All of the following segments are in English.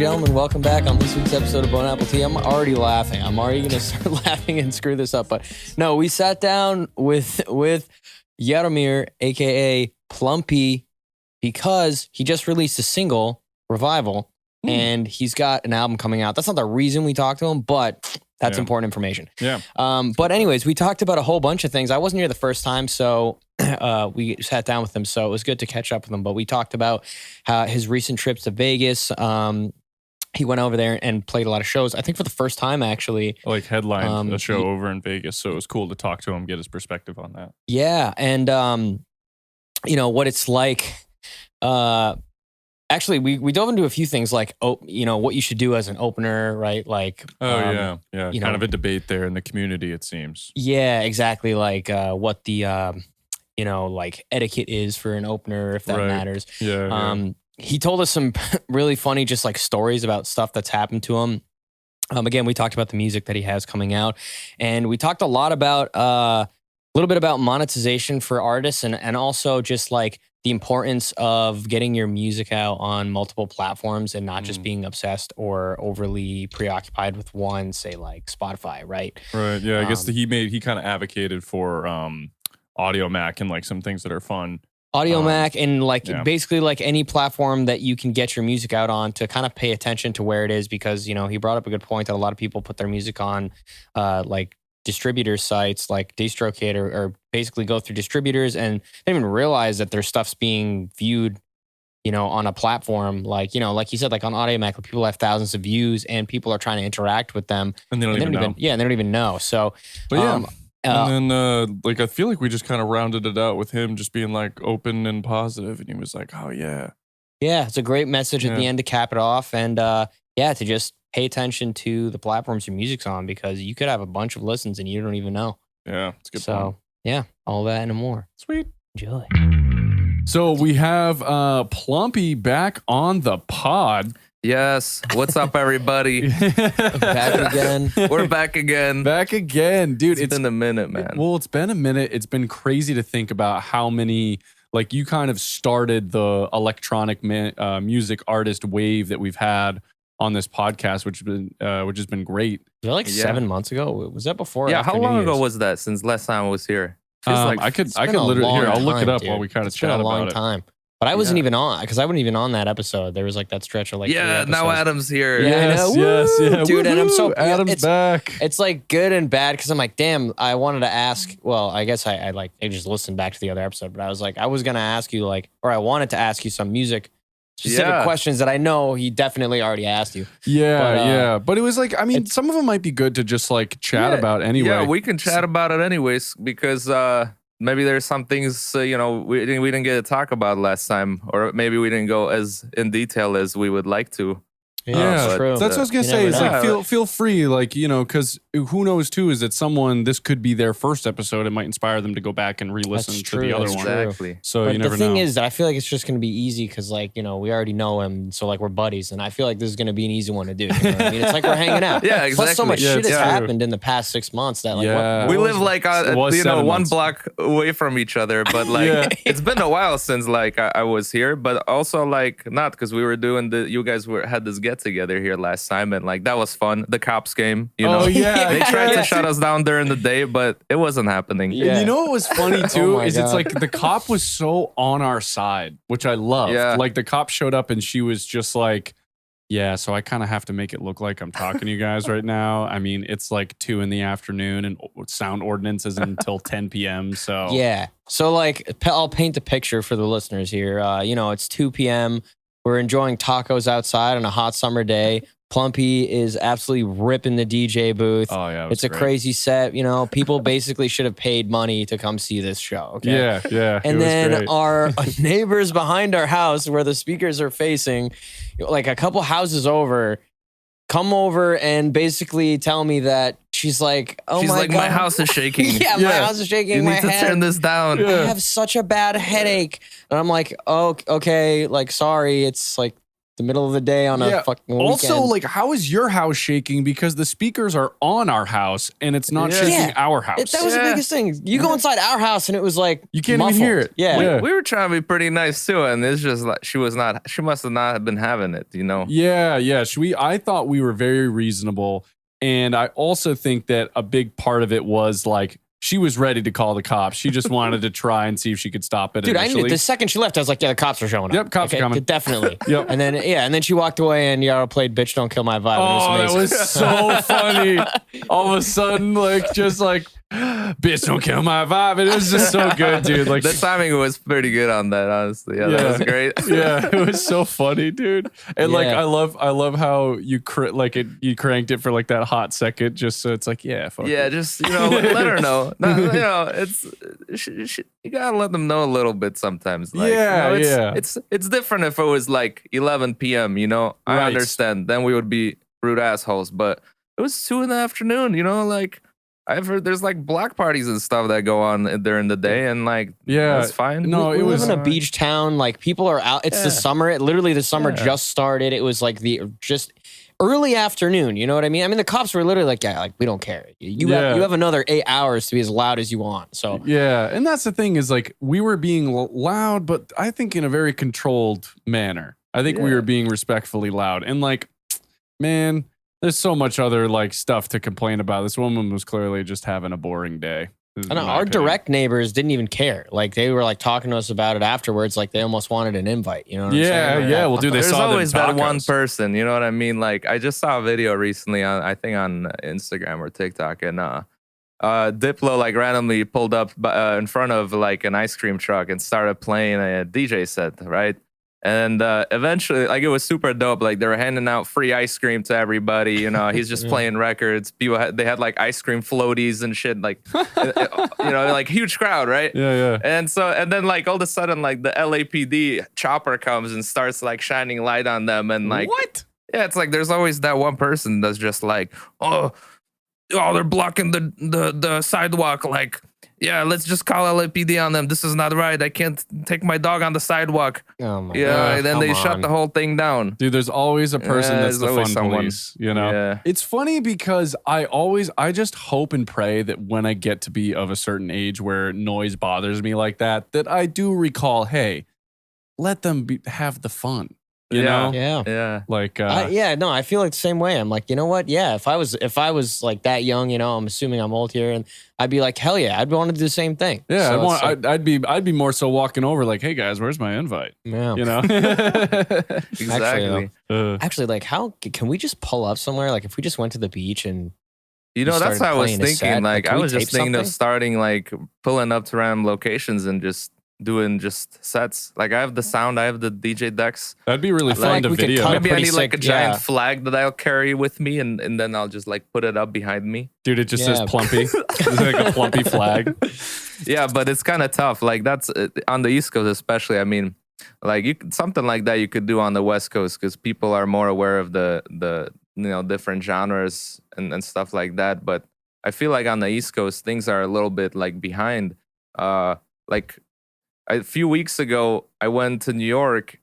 gentlemen, welcome back on this week's episode of Bone Apple Tea. I'm already laughing. I'm already going to start laughing and screw this up. But no, we sat down with Jaromir, a.k.a. Plumpy, because he just released a single, Revival, and he's got an album coming out. That's not the reason we talked to him, but that's important information. Yeah. But anyways, we talked about a whole bunch of things. I wasn't here the first time, so we sat down with him, so it was good to catch up with him. But we talked about his recent trips to Vegas. He went over there and played a lot of shows. I think for the first time, actually. Like headlined a show over in Vegas, so it was cool to talk to him, get his perspective on that. Yeah, and you know what it's like. Actually, we dove into a few things like, you know, what you should do as an opener, right? Like, yeah, kind know, of a debate there in the community, it seems. Yeah, exactly. Like what the you know, like etiquette is for an opener, if that matters. Yeah. He told us some really funny, just like stories about stuff that's happened to him. Again, we talked about the music that he has coming out, and we talked a lot about a little bit about monetization for artists, and also just like the importance of getting your music out on multiple platforms and not just being obsessed or overly preoccupied with one, say like Spotify, right? Right. Yeah. I guess he kind of advocated for Audio Mac and like some things that are fun. Audio Mac and like basically like any platform that you can get your music out on, to kind of pay attention to where it is, because, you know, he brought up a good point that a lot of people put their music on like distributor sites like DistroKid or basically go through distributors, and they don't even realize that their stuff's being viewed, you know, on a platform like, you know, like you said, like on Audio Mac, where people have thousands of views and people are trying to interact with them. And they don't even know. Yeah, and they don't even know. So, but yeah. And then, like, I feel like we just kind of rounded it out with him just being like open and positive, and he was like, "Oh yeah, yeah." It's a great message at the end to cap it off, and to just pay attention to the platforms your music's on, because you could have a bunch of listens and you don't even know. Yeah, it's good. So yeah, all that and more. Sweet, enjoy. So we have Plumpy back on the pod. Yes. What's up, everybody? Back again. We're back again. Back again, dude. It's been a minute, man. Well, it's been a minute. It's been crazy to think about how many, like, you kind of started the electronic music artist wave that we've had on this podcast, which has been great. Was that like 7 months ago? Was that before? Yeah. How long ago was that since last time I was here? I could literally here. I'll look it up while we kind of chat about it. It's been a long time. But I wasn't even on, because I wasn't even on that episode. There was like that stretch of like now Adam's here. Yes, yeah. Dude, and I'm so Adam's back. It's like good and bad, because I'm like, damn, I wanted to ask. Well, I guess I just listened back to the other episode, but I was like, I was gonna ask you I wanted to ask you some music specific questions that I know he definitely already asked you. But it was like, I mean, some of them might be good to just like chat about anyway. Yeah, we can chat about it anyways, because maybe there's some things we didn't get to talk about last time, or maybe we didn't go as in detail as we would like to. Yeah, true. That's what I was gonna say. Is like feel free, like, you know, because who knows too, is that this could be their first episode. It might inspire them to go back and re-listen to the other one. Exactly. So but you never know. The thing is that I feel like it's just gonna be easy, because like, you know, we already know him, so like we're buddies, and I feel like this is gonna be an easy one to do. You know what I mean? It's like we're hanging out. Yeah, exactly. Plus, so much shit has happened in the past 6 months that like we live like one block away from each other, but like it's been a while since like I was here, but also like not, because we were doing you guys had this get together here last time, and like that was fun. The cops game, you know. They tried to shut us down during the day, but it wasn't happening. And you know what was funny too is it's like the cop was so on our side, which I loved. Like the cop showed up and she was just like, yeah, so I kind of have to make it look like I'm talking to you guys right now. I mean, it's like 2 PM and sound ordinance isn't until 10 PM. So yeah. So like, I'll paint the picture for the listeners here. You know, it's 2 PM. We're enjoying tacos outside on a hot summer day. Plumpy is absolutely ripping the DJ booth. Oh yeah, it's a crazy set. You know, people basically should have paid money to come see this show. Okay? Yeah. And then our neighbors behind our house, where the speakers are facing, like a couple houses over, come over and basically tell me that she's like, oh, my God, my house is shaking. My house is shaking. You need to turn this down. I have such a bad headache. And I'm like, oh, okay, like, sorry. It's like the middle of the day on a fucking weekend. Also, like, how is your house shaking? Because the speakers are on our house and it's not shaking our house. That was the biggest thing. You go inside our house and it was like you can't muffled. even hear it. Yeah. We were trying to be pretty nice too, and it's just like she must have not been having it, you know? Yeah. I thought we were very reasonable. And I also think that a big part of it was like, she was ready to call the cops. She just wanted to try and see if she could stop it. Dude, initially. I knew the second she left, I was like, yeah, the cops are showing up. Yep, cops are coming. Definitely. Yep. And then she walked away and Yarrow played Bitch Don't Kill My Vibe. Oh, it was that was so funny. All of a sudden, just like, bitch, don't kill my vibe. And it was just so good, dude. Like the timing was pretty good on that, honestly. Yeah, that was great. Yeah, it was so funny, dude. And like, I love how you cranked it for like that hot second, just so it's like, fuck it. Just let her know. No, it's you gotta let them know a little bit sometimes. Like, it's different if it was like 11 p.m. I understand. Then we would be rude assholes, but it was 2 p.m. Like. I've heard there's like black parties and stuff that go on during the day, and like that's fine. No, we live in a beach town. Like people are out. It's the summer. Literally, the summer just started. It was like just early afternoon. You know what I mean? I mean, the cops were literally like, we don't care. You have another 8 hours to be as loud as you want. So and that's the thing is like we were being loud, but I think in a very controlled manner. I think we were being respectfully loud, and like, man. There's so much other like stuff to complain about. This woman was clearly just having a boring day. I know our direct neighbors didn't even care. Like they were like talking to us about it afterwards. Like they almost wanted an invite. You know what I'm saying? Yeah. Well, dude, there's always that one person. You know what I mean? Like I just saw a video recently on Instagram or TikTok, and Diplo like randomly pulled up in front of like an ice cream truck and started playing a DJ set, right? And eventually, like, it was super dope. Like, they were handing out free ice cream to everybody. He's just playing records. People they had like ice cream floaties and shit. Like, like huge crowd, right? Yeah. And then like all of a sudden, like the LAPD chopper comes and starts like shining light on them. And like, what? Yeah, it's like there's always that one person that's just like, oh, they're blocking the sidewalk. Like. Yeah, let's just call LAPD on them. This is not right. I can't take my dog on the sidewalk. Oh my God. And then they shut the whole thing down. Dude, there's always a person that's the fun police, Yeah. It's funny because I just hope and pray that when I get to be of a certain age where noise bothers me like that I do recall, hey, let them have the fun. You know? Yeah. Like, I feel like the same way. I'm like, you know what? Yeah, if I was like that young, I'm assuming I'm old here, and I'd be like, hell yeah, I'd want to do the same thing. Yeah, so I'd be more so walking over like, hey guys, where's my invite? Yeah. Exactly. Actually, like, how can we just pull up somewhere? Like, if we just went to the beach and that's what I was thinking. Like, I was just thinking something? of starting like pulling up to random locations and just doing just sets. Like I have the sound, I have the DJ decks. That'd be really fun to video. Maybe I need like a giant flag that I'll carry with me, and then I'll just like put it up behind me. Dude, it just says Plumpy. It's like a Plumpy flag. Yeah, but it's kind of tough. Like that's on the East Coast, especially. I mean, like something like that you could do on the West Coast because people are more aware of the different genres and stuff like that. But I feel like on the East Coast things are a little bit like behind. Like a few weeks ago, I went to New York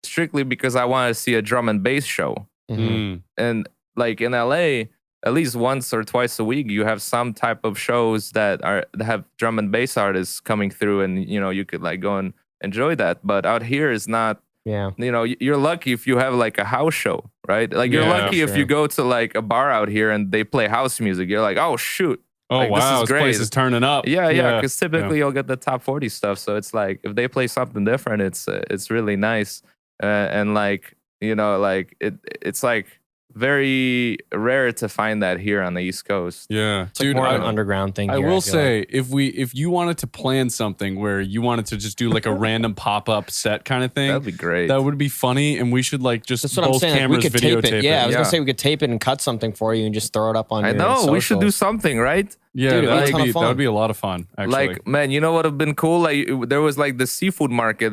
strictly because I wanted to see a drum and bass show. Mm-hmm. And like in LA, at least once or twice a week, you have some type of shows that have drum and bass artists coming through, and you could like go and enjoy that. But out here is not. Yeah. You're lucky if you have like a house show, right? Like you're lucky if you go to like a bar out here and they play house music. You're like, oh shoot. Oh, like, wow, this place is turning up. Yeah, because typically you'll get the top 40 stuff. So it's like if they play something different, it's really nice. And like, it's like very rare to find that here on the East Coast. Yeah. It's like more an underground thing. I will say, if you wanted to plan something where you wanted to just do like a random pop-up set kind of thing, that'd be great. That would be funny, and we should like just that's what I'm saying. cameras like, we could videotape tape it. Yeah, I was gonna say it. we could tape it and cut something for you and just throw it up on. I know we should do something, right? Yeah, dude, that would be a lot of fun. Actually, like man, you know what would have been cool? Like there was like the seafood market.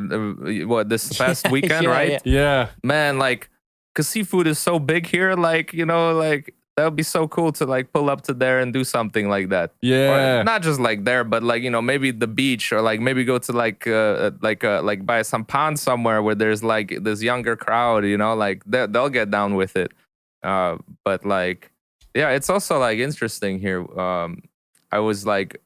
This past weekend, right? Yeah, man, like. Because seafood is so big here, like, like that would be so cool to like pull up to there and do something like that. Yeah. Or not just like there, but like, maybe the beach, or like maybe go to like by some pond somewhere where there's like this younger crowd, like they'll get down with it. But like, yeah, it's also like interesting here. I was like,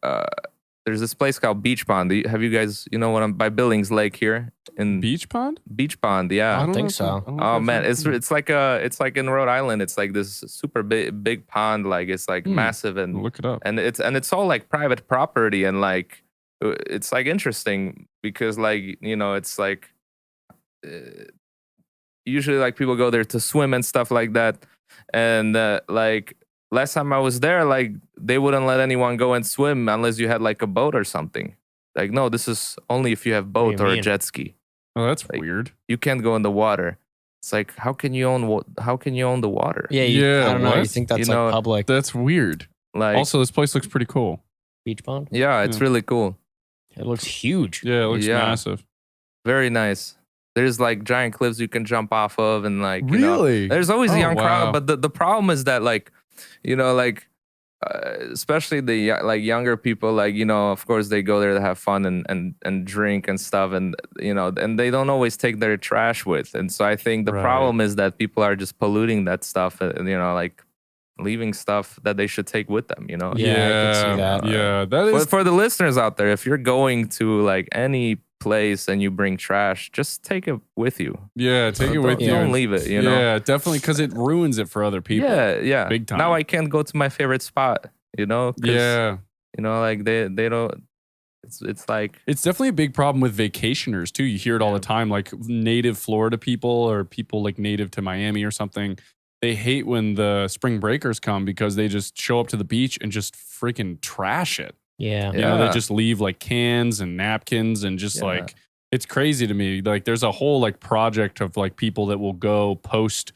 there's this place called Beach Pond. Have you guys, what I'm by Billings Lake here in Beach Pond? Beach Pond, yeah. I don't think so. Oh man, it's like in Rhode Island. It's like this super big pond. Like it's like massive, and look it up. And it's all like private property, and like it's like interesting because like it's like usually like people go there to swim and stuff like that, and like. Last time I was there, like they wouldn't let anyone go and swim unless you had like a boat or something. Like, no, this is only if you have boat or a jet ski. Oh, that's like, weird. You can't go in the water. It's like, how can you own the water? Yeah. I don't know. You think that's like public? That's weird. Like, also, this place looks pretty cool. Beach Pond. Yeah, it's really cool. It looks huge. Yeah, it looks massive. Very nice. There's like giant cliffs you can jump off of, and like really, there's always a young crowd. But the problem is that like. Especially the like younger people, like of course they go there to have fun and drink and stuff, and and they don't always take their trash with, and so I think the problem is that people are just polluting that stuff, and like leaving stuff that they should take with them. Yeah, I can see that. Yeah, that is for the listeners out there. If you're going to like any place and you bring trash, just take it with you. Yeah, take it with you. Don't leave it, Yeah, definitely, because it ruins it for other people. Yeah. Big time. Now I can't go to my favorite spot, Yeah. Like they don't, it's like. It's definitely a big problem with vacationers too. You hear it all the time, like native Florida people or people like native to Miami or something. They hate when the spring breakers come because they just show up to the beach and just freaking trash it. Yeah. They just leave like cans and napkins and just like, it's crazy to me. Like there's a whole like project of like people that will go post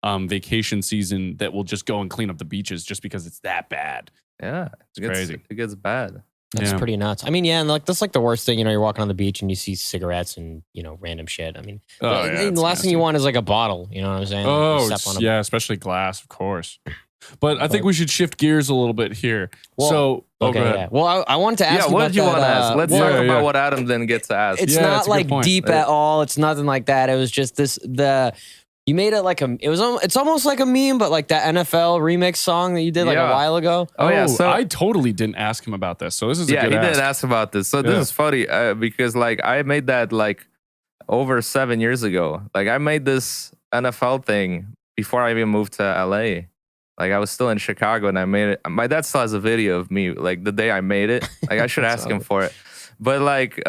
vacation season that will just go and clean up the beaches just because it's that bad. Yeah. It's crazy. It gets bad. That's pretty nuts. I mean, yeah, and like that's like the worst thing. You're walking on the beach and you see cigarettes and random shit. I mean, the last thing you want is like a bottle. You know what I'm saying? Oh, yeah, especially glass, of course. But I think we should shift gears a little bit here. Well, Well, I wanted to ask you what about did you want to ask? Let's talk about what Adam didn't get to ask. It's not like deep at all. It's nothing like that. It was just you made it like it's almost like a meme, but like that NFL remix song that you did like a while ago. Oh yeah, so I totally didn't ask him about this. So this is he did ask about this. So this is funny because like I made that like over 7 years ago. Like I made this NFL thing before I even moved to LA. Like I was still in Chicago and I made it. My dad still has a video of me like the day I made it. Like I should ask him for it. But like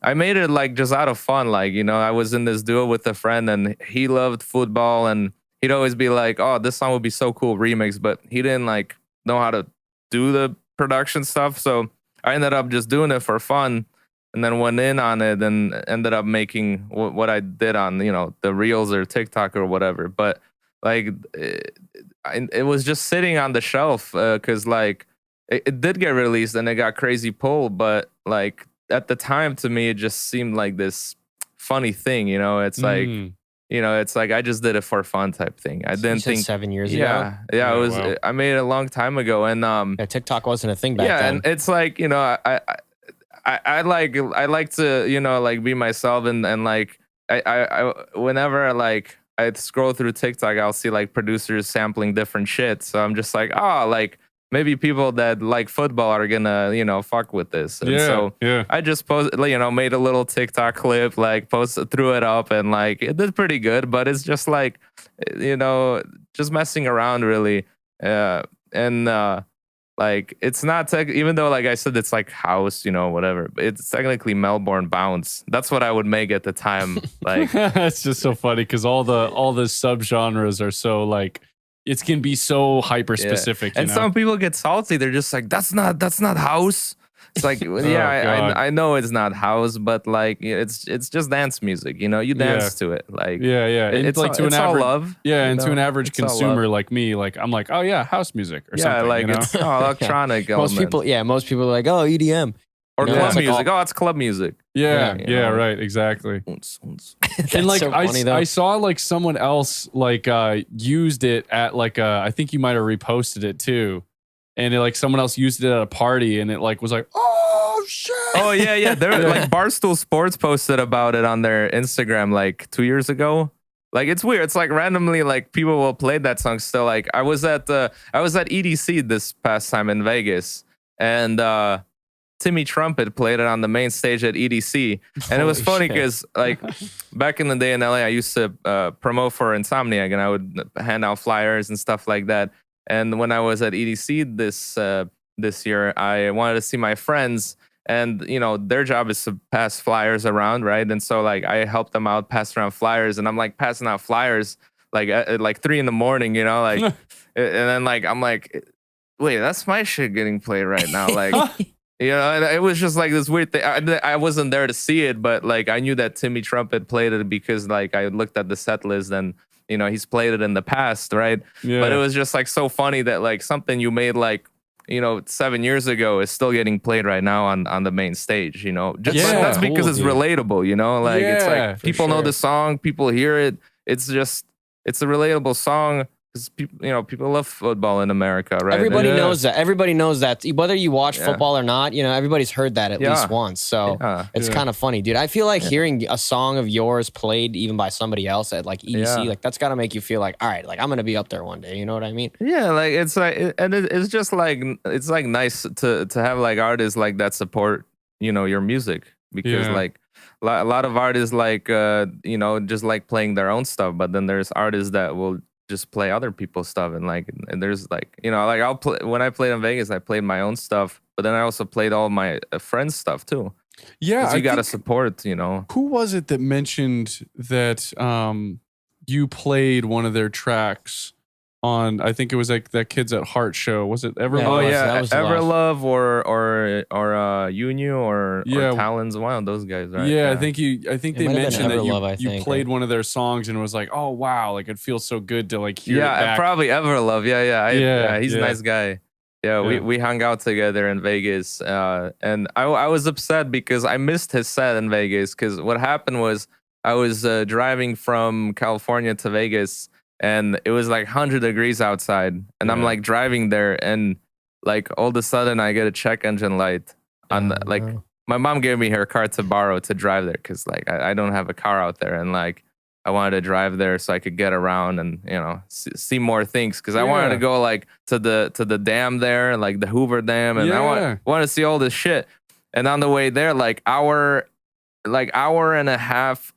I made it like just out of fun. Like, I was in this duo with a friend and he loved football and he'd always be like, oh, this song would be so cool remix, but he didn't like know how to do the production stuff. So I ended up just doing it for fun and then went in on it and ended up making what I did on, the Reels or TikTok or whatever. But like it was just sitting on the shelf because like it did get released and it got crazy pull, but like at the time to me it just seemed like this funny thing, it's like it's like I just did it for fun type thing. I didn't think 7 years ago. Yeah, it was. Wow. I made it a long time ago, and TikTok wasn't a thing back then. And it's like I like to like be myself and like I whenever like I scroll through TikTok, I'll see like producers sampling different shit. So I'm just like, like maybe people that like football are gonna, fuck with this. And I just made a little TikTok clip, like threw it up and like it did pretty good, but it's just like, just messing around really. Like it's not even though like I said it's like house, whatever. It's technically Melbourne bounce. That's what I would make at the time. Like it's just so funny because all the subgenres are so like it can be so hyper specific. And some people get salty. They're just like, that's not house. It's like, I know it's not house, but like it's just dance music. You dance to it. Like it's like it's all love. Yeah, and to an average consumer like me, like I'm like, oh yeah, house music or something. Like it's all electronic. Most people are like, oh EDM. Or club music. Oh, it's club music. Yeah, right, exactly. And like so I saw like someone else like used it at like I think you might have reposted it too. And it, like someone else used it at a party and it like was like, oh shit. Oh yeah. They're like Barstool Sports posted about it on their Instagram like 2 years ago. Like it's weird. It's like randomly like people will play that song still. Like I was at EDC this past time in Vegas and Timmy Trumpet played it on the main stage at EDC. And it was funny because like back in the day in LA, I used to promote for Insomniac and I would hand out flyers and stuff like that. And when I was at EDC this year, I wanted to see my friends. And, you know, their job is to pass flyers around, right? And so, like, I helped them out, pass around flyers. And I'm, like, passing out flyers, like, at like 3 a.m, you know? Like, and then, like, I'm like, wait, that's my shit getting played right now. Like, you know, and it was just, like, this weird thing. I wasn't there to see it, but, like, I knew that Timmy Trumpet played it because, like, I looked at the set list and, you know, he's played it in the past, right? Yeah. But it was just, like, so funny that, like, something you made, like, you know, 7 years ago is still getting played right now on the main stage, you know. Just that's because it's relatable, you know. Like it's like people know the song, people hear it. It's a relatable song because people love football in America, right? Everybody knows that. Everybody knows that. Whether you watch football or not, you know, everybody's heard that at least once. So it's kind of funny, dude. I feel like hearing a song of yours played even by somebody else at like EDC, like that's got to make you feel like, all right, like I'm gonna be up there one day. You know what I mean? Yeah, like it's like, and it's just like it's like nice to have like artists like that support, you know, your music because like a lot of artists like you know, just like playing their own stuff, but then there's artists that will just play other people's stuff and there's like, you know, like I'll play when I played in Vegas, I played my own stuff, but then I also played all my friends' stuff too. Yeah, you got to support, you know. Who was it that mentioned that you played one of their tracks on? I think it was like that Kids at Heart show. Was it Everlove? Oh yeah, Everlove or Unio or Talons, one of those guys, right? Yeah, I think they mentioned that you played one of their songs and it was like, oh wow, like it feels so good to like hear it back. Probably Everlove. Yeah, he's a nice guy. Yeah, we hung out together in Vegas, and I was upset because I missed his set in Vegas. Because what happened was I was driving from California to Vegas, and it was like 100 degrees outside, and I'm like driving there, and like all of a sudden I get a check engine light on like my mom gave me her car to borrow to drive there because like I don't have a car out there, and like I wanted to drive there so I could get around and, you know, see more things because I wanted to go like to the dam there, like the Hoover Dam, and I want to see all this shit. And on the way there, like hour and a half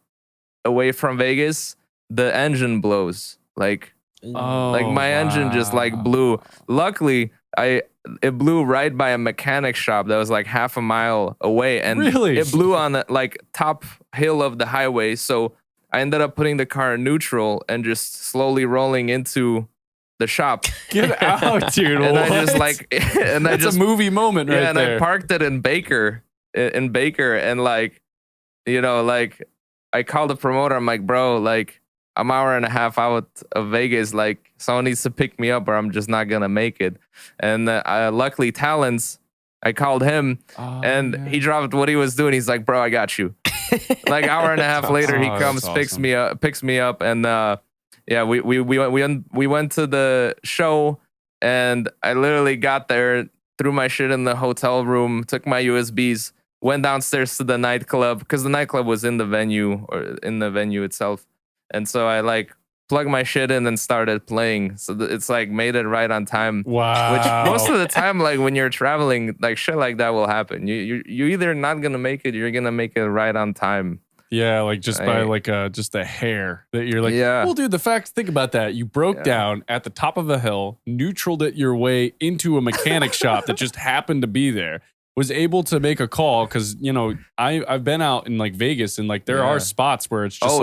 away from Vegas, the engine blows. Like my engine just like blew. Luckily, it blew right by a mechanic shop that was like half a mile away, and it blew on the like top hill of the highway. So I ended up putting the car in neutral and just slowly rolling into the shop. Get out, dude! And what? I just like, and that's a movie moment, right? And I parked it in Baker, and like, you know, like I called the promoter. I'm like, bro, like I'm hour and a half out of Vegas. Like someone needs to pick me up, or I'm just not gonna make it. And luckily, Talons, I called him, and he dropped what he was doing. He's like, bro, I got you. Like hour and a half later, he comes, picks me up, and we went to the show, and I literally got there, threw my shit in the hotel room, took my USBs, went downstairs to the nightclub because the nightclub was in the venue itself, and so I like plugged my shit in and started playing. So it's like made it right on time. Wow. Which most of the time, like when you're traveling, like shit like that will happen. You either not gonna make it, you're gonna make it right on time. Yeah, like just by like just a hair that you're like, well, dude, think about that. You broke down at the top of a hill, neutraled it your way into a mechanic shop that just happened to be there. Was able to make a call because, you know, I've been out in like Vegas and like there are spots where it's just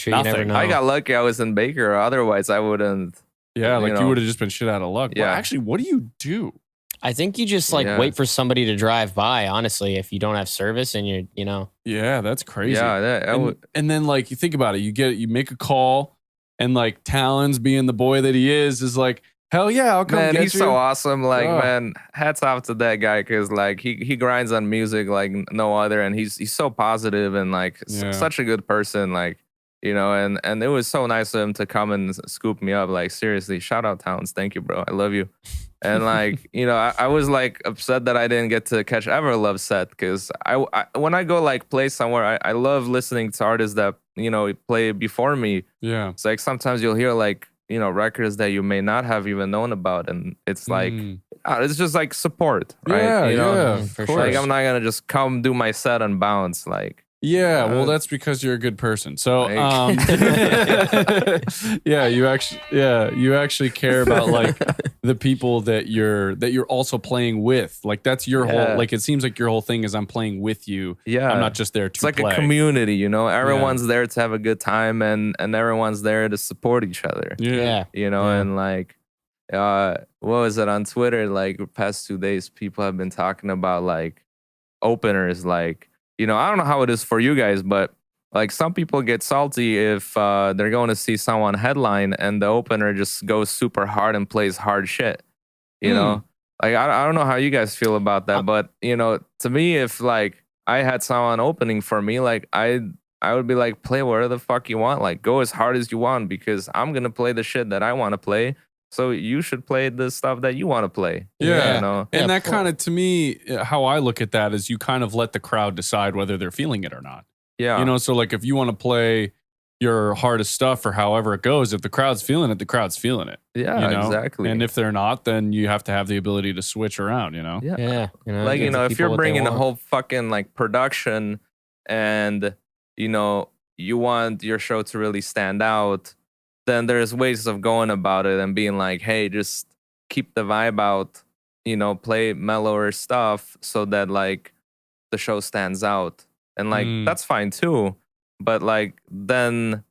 nothing. I got lucky I was in Baker, otherwise I wouldn't. Yeah, like you would have just been shit out of luck. Yeah. Well, actually, what do you do? I think you just like wait for somebody to drive by, honestly, if you don't have service and you know. Yeah, that's crazy. Yeah, and then like you think about it, you make a call and like Talons being the boy that he is like, Hell yeah, I'll come man, get he's so awesome. Like, man, hats off to that guy because like he grinds on music like no other, and he's so positive and like such a good person. Like, you know, and it was so nice of him to come and scoop me up. Like, seriously, shout out Towns, thank you, bro, I love you. And like, you know, I was like upset that I didn't get to catch Everlove's set because I when I go like play somewhere, I love listening to artists that, you know, play before me. Yeah, it's like sometimes you'll hear like, you know, records that you may not have even known about, and it's like it's just like support, right? Yeah, you know? for sure. Like, I'm not gonna just come do my set and bounce, like. Yeah, well, that's because you're a good person. So, yeah, you actually care about like the people that you're also playing with. Like, that's your whole. Like, it seems like your whole thing is I'm playing with you. Yeah, I'm not just there to. It's like play. a community, you know. Everyone's there to have a good time, and everyone's there to support each other. Yeah, you know, and like, what was it on Twitter? Like, the past 2 days, people have been talking about like openers, like. You know, I don't know how it is for you guys, but like some people get salty if they're going to see someone headline and the opener just goes super hard and plays hard shit. You know, like I don't know how you guys feel about that, but you know, to me, if like I had someone opening for me, like I would be like, play whatever the fuck you want, like go as hard as you want because I'm gonna play the shit that I want to play. So you should play the stuff that you want to play. Yeah. You know? And that kind of, to me, how I look at that is you kind of let the crowd decide whether they're feeling it or not. Yeah. You know, so like if you want to play your hardest stuff or however it goes, if the crowd's feeling it, the crowd's feeling it. Yeah, you know? exactly. And if they're not, then you have to have the ability to switch around, you know? Yeah. You know, like, you know, if you're bringing a whole fucking like production and, you know, you want your show to really stand out, then there's ways of going about it and being like, hey, just keep the vibe out, you know, play mellower stuff so that like the show stands out. And like, that's fine too. But like, then,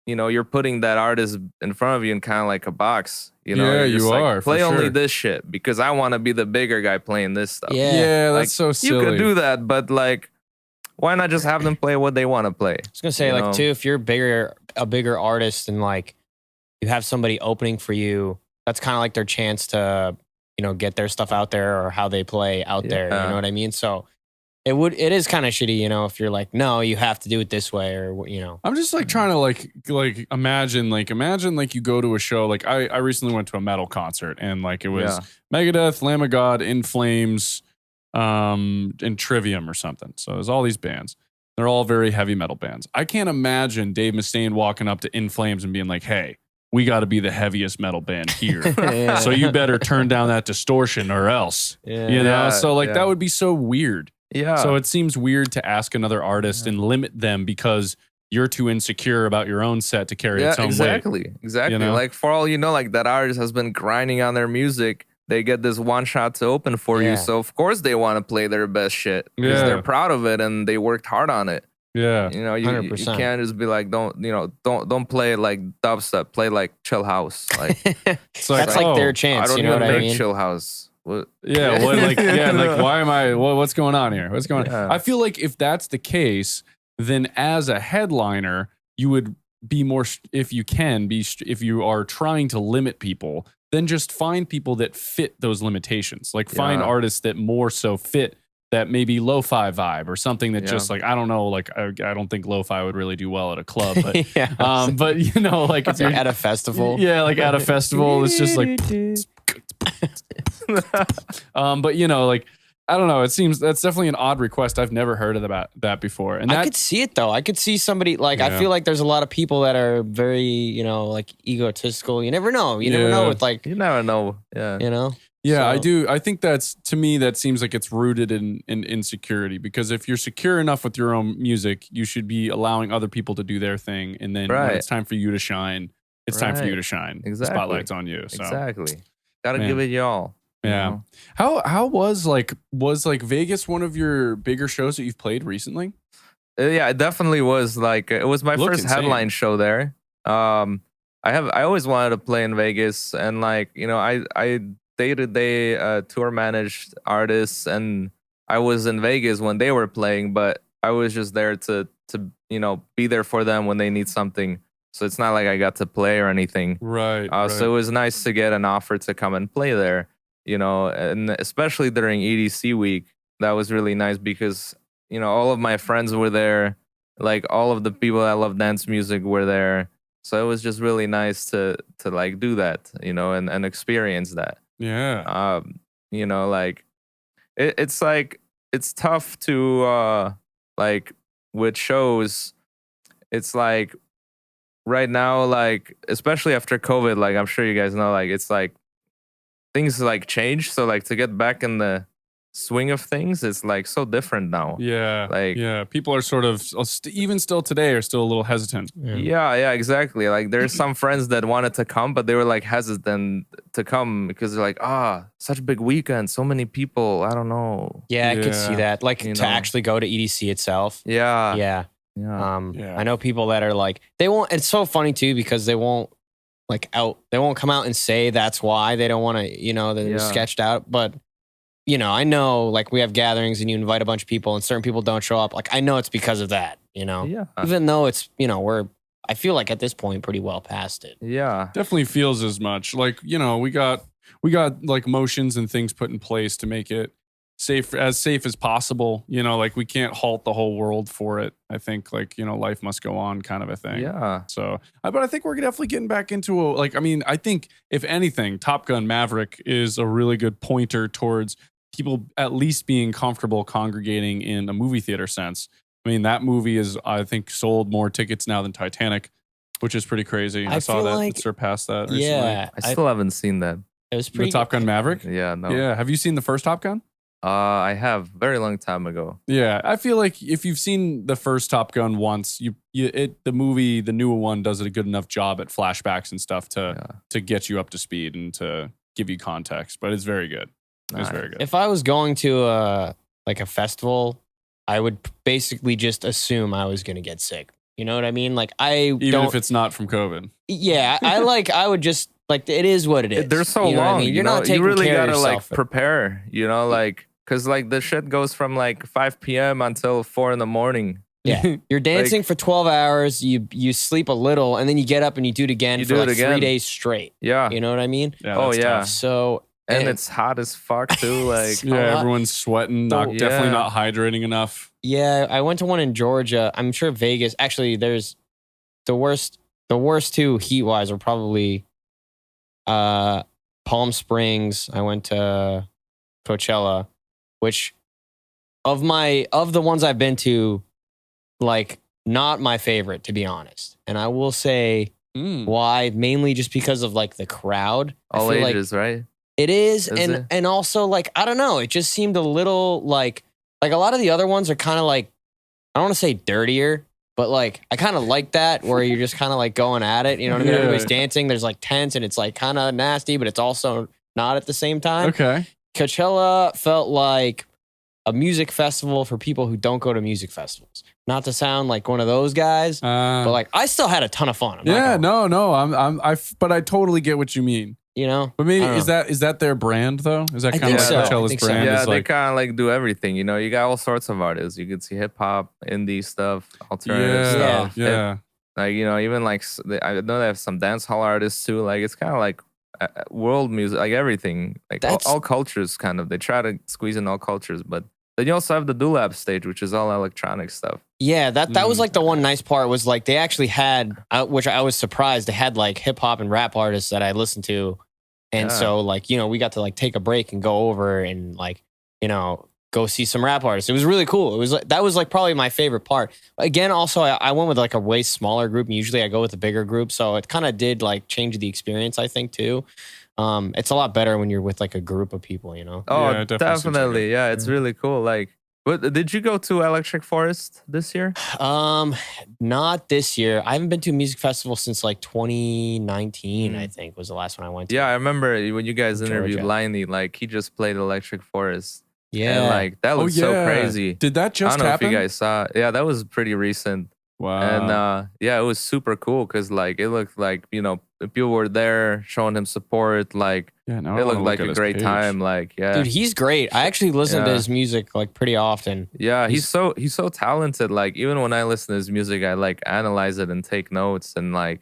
you know, you're putting that artist in front of you in kind of like a box, you know? Yeah, you like, are. Play only this shit because I want to be the bigger guy playing this stuff. Yeah, like, that's so silly. You could do that, but like, why not just have them play what they want to play? I was gonna say, like, too, if you're a bigger artist and like you have somebody opening for you, that's kind of like their chance to, you know, get their stuff out there or how they play out there. You know what I mean? So it is kind of shitty, you know, if you're like, no, you have to do it this way, or you know. I'm just like trying to like imagine you go to a show. Like I recently went to a metal concert and like it was Megadeth, Lamb of God, In Flames, and Trivium or something. So there's all these bands. They're all very heavy metal bands. I can't imagine Dave Mustaine walking up to In Flames and being like, hey, we got to be the heaviest metal band here. So you better turn down that distortion or else. You know? So like that would be so weird. Yeah. So it seems weird to ask another artist and limit them because you're too insecure about your own set to carry its own weight. Exactly. You know? Like for all you know, like that artist has been grinding on their music. They get this one shot to open for you. So of course they want to play their best shit because they're proud of it and they worked hard on it. Yeah. You know, you can't just be like, don't play like dubstep, play like chill house. Like that's like their chance. I don't you know even what make I mean? chill house. What? Yeah, like why am I what's going on here? What's going on? I feel like if that's the case, then as a headliner, you would be more if you are trying to limit people, then just find people that fit those limitations. Like find artists that more so fit that maybe lo-fi vibe or something that just like, I don't know, like I don't think lo-fi would really do well at a club, but but you know, like if you're at a festival. Yeah, like at a festival, it's just like but you know, like I don't know. It seems that's definitely an odd request. I've never heard of that before. And I could see it though. I could see somebody like I feel like there's a lot of people that are very, you know, like egotistical. You never know. You never know with like you never know. Yeah. You know? Yeah, so. I do. I think that's, to me, that seems like it's rooted in insecurity, because if you're secure enough with your own music, you should be allowing other people to do their thing. And then when it's time for you to shine, it's time for you to shine. Exactly. The spotlight's on you. So. Exactly. Gotta give it y'all. Yeah. How was Vegas one of your bigger shows that you've played recently? Yeah, it definitely was. Like, it was my first headline show there. I always wanted to play in Vegas, and like, you know, I day-to-day tour managed artists, and I was in Vegas when they were playing, but I was just there to you know, be there for them when they need something. So it's not like I got to play or anything. Right. So it was nice to get an offer to come and play there, and especially during EDC week, that was really nice because, all of my friends were there. Like all of the people that love dance music were there. So it was just really nice to like do that, and experience that. Yeah. Like it's like, it's tough to, like with shows, it's like, right now, like especially after COVID, like I'm sure you guys know, like it's like things like change. So like to get back in the swing of things, it's like so different now. Yeah. Like people are sort of even still today are still a little hesitant. Yeah, exactly. Like there's some friends that wanted to come, but they were like hesitant to come because they're like, such a big weekend, so many people. I don't know. Yeah, I could see that. Like to actually go to EDC itself. Yeah. I know people that are like, they won't. It's so funny too because they won't they won't come out and say that's why they don't want to, they're sketched out. But I know like we have gatherings and you invite a bunch of people and certain people don't show up. Like I know it's because of that, even though it's, I feel like at this point pretty well past it. Yeah, definitely feels as much like, we got like motions and things put in place to make it safe as possible. Like we can't halt the whole world for it. I think like, life must go on kind of a thing. Yeah. So, but I think we're definitely getting back into I think if anything, Top Gun Maverick is a really good pointer towards people at least being comfortable congregating in a movie theater sense. I mean, that movie is, I think, sold more tickets now than Titanic, which is pretty crazy. I saw that it surpassed that recently. Yeah. I still haven't seen that. It was pretty The Top Gun Maverick? Yeah, no. Yeah. Have you seen the first Top Gun? I have, very long time ago. Yeah, I feel like if you've seen the first Top Gun once, the movie, the newer one, does a good enough job at flashbacks and stuff to get you up to speed and to give you context. But it's very good. It's very good. If I was going to a festival, I would basically just assume I was going to get sick. You know what I mean? Like even if it's not from COVID. Yeah, I would just like, it is what it is. They're so long. I mean? You're not taking you really care gotta of yourself. like prepare. Like because like the shit goes from like 5 p.m. until 4 in the morning. Yeah, you're dancing for 12 hours. You sleep a little, and then you get up and you do it again for like 3 days straight. Yeah, you know what I mean? Yeah, tough. So. And it's hot as fuck too. Like everyone's sweating, definitely not hydrating enough. Yeah, I went to one in Georgia. I'm sure Vegas. Actually, there's the worst two heat wise are probably Palm Springs. I went to Coachella, which of the ones I've been to, like not my favorite to be honest. And I will say why, mainly just because of like the crowd. All ages, right? It is and also like I don't know, it just seemed a little like a lot of the other ones are kind of like, I don't want to say dirtier, but like I kind of like that where you're just kind of like going at it, you know what I mean? Everybody's dancing, there's like tents and it's like kind of nasty, but it's also not at the same time. Okay. Coachella felt like a music festival for people who don't go to music festivals. Not to sound like one of those guys, but like I still had a ton of fun. But I totally get what you mean. But maybe is that their brand though? Is that kind of Coachella's brand? Yeah, they kind of like do everything. You got all sorts of artists. You can see hip hop, indie stuff, alternative stuff. Yeah. Like even like I know they have some dance hall artists too. Like it's kind of like world music, like everything, like all cultures. Kind of they try to squeeze in all cultures, but then you also have the Dulab stage, which is all electronic stuff. Yeah, that was like the one nice part was like they actually had, which I was surprised, they had like hip hop and rap artists that I listened to. And so like, we got to like take a break and go over and like, go see some rap artists. It was really cool. It was like, that was like probably my favorite part. Again, also I went with like a way smaller group and usually I go with a bigger group. So it kind of did like change the experience, I think too. It's a lot better when you're with like a group of people, Oh, yeah, definitely. Yeah, it's really cool. Like, did you go to Electric Forest this year? Not this year. I haven't been to a music festival since like 2019, I think was the last one I went to. Yeah, I remember when you guys interviewed Liney, like he just played Electric Forest. Yeah. And like that looks so crazy. Did that just happen? I don't know if you guys saw it. Yeah, that was pretty recent. Wow. And it was super cool because like it looked like, people were there showing him support. Like it looked like a great time. Like dude, he's great. I actually listen to his music like pretty often. Yeah, he's so talented. Like even when I listen to his music, I like analyze it and take notes. And like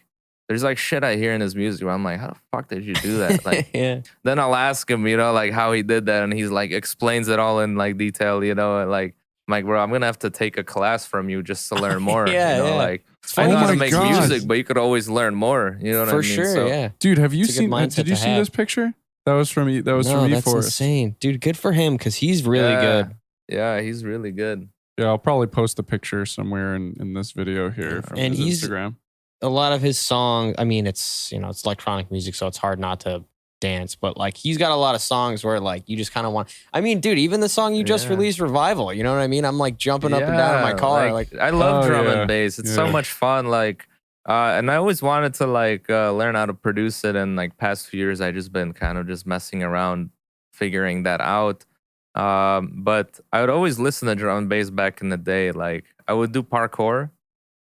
there's like shit I hear in his music where I'm like, how the fuck did you do that? Like then I'll ask him, like how he did that, and he's like explains it all in like detail. Like I'm like, bro, I'm gonna have to take a class from you just to learn more. Like I know how to make music, but you could always learn more. You know what I mean? For sure, so, dude, have you seen? Did you see this picture? That was from me. That was from me. That's insane, dude. Good for him because he's really good. Yeah, he's really good. Yeah, I'll probably post the picture somewhere in this video here from his Instagram. A lot of his songs. I mean, it's it's electronic music, so it's hard not to dance, but like he's got a lot of songs where like you just kind of want. I mean, dude, even the song you just released, Revival, you know what I mean? I'm like jumping up and down in my car. Like I love drum and bass. It's so much fun. Like and I always wanted to like learn how to produce it, and like past few years I just been kind of just messing around figuring that out. But I would always listen to drum and bass back in the day. Like I would do parkour.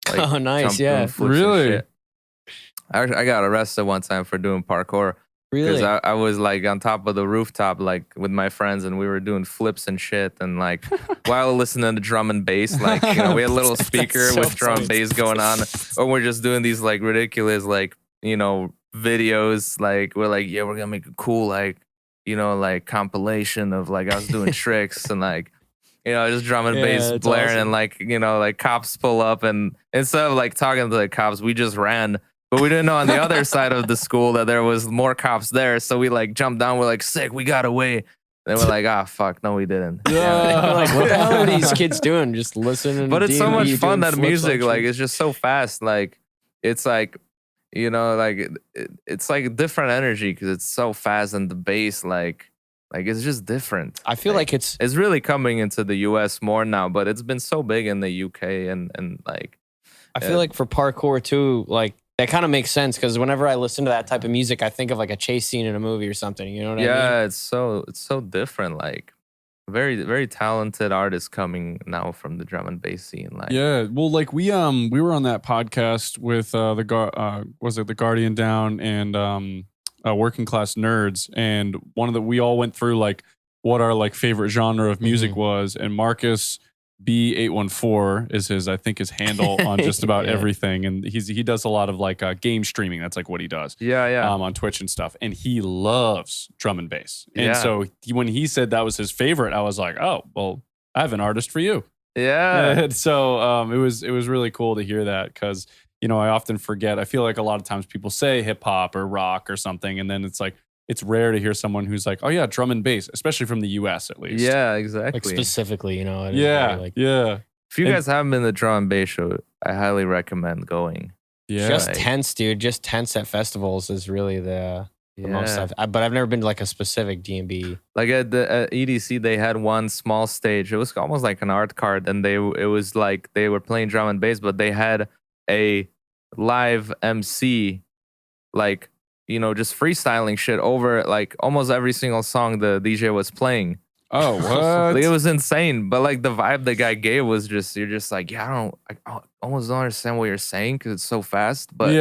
Like, oh nice, yeah. Really? I got arrested one time for doing parkour. Really? Because I was like on top of the rooftop, like with my friends, and we were doing flips and shit. And like while listening to drum and bass, like we had a little speaker with drum and bass going on, or we're just doing these like ridiculous like videos. Like we're like, yeah, we're gonna make a cool like like compilation of like I was doing tricks and like just drum and bass blaring, awesome. And like like cops pull up, and instead of like talking to the cops, we just ran. But we didn't know on the other side of the school that there was more cops there. So we like jumped down. We're like, sick, we got away. And we're like, ah, fuck, no, we didn't. Like, what the hell are these kids doing? Just listening. But it's so much fun, that music. Function. Like, it's just so fast. Like, it's like, like it's like a different energy because it's so fast, and the bass, like it's just different. I feel like it's really coming into the US more now, but it's been so big in the UK and like. I feel like for parkour too, like. That kind of makes sense because whenever I listen to that type of music, I think of like a chase scene in a movie or something. You know what I mean? Yeah, it's so different. Like very, very talented artists coming now from the drum and bass scene. Like well, like we were on that podcast with was it the Guardian Down and Working Class Nerds, and we all went through like what our like favorite genre of music was, and Marcus B814 is his handle on just about everything, and he does a lot of like game streaming. That's like what he does. On Twitch and stuff, and he loves drum and bass. And so when he said that was his favorite, I was like, oh well, I have an artist for you. And so it was really cool to hear that, because I often forget. I feel like a lot of times people say hip hop or rock or something, and then it's like it's rare to hear someone who's like, oh yeah, drum and bass, especially from the US at least. Yeah, exactly. Like specifically, If you guys haven't been to the drum and bass show, I highly recommend going. Yeah. Just tense, dude. Just tense at festivals is really the most but I've never been to like a specific D&B. Like at the EDC, they had one small stage. It was almost like an art card, and it was like they were playing drum and bass, but they had a live MC, like just freestyling shit over like almost every single song the DJ was playing. Oh, what? Like, it was insane. But like the vibe the guy gave was just, you're just like, I almost don't understand what you're saying because it's so fast. But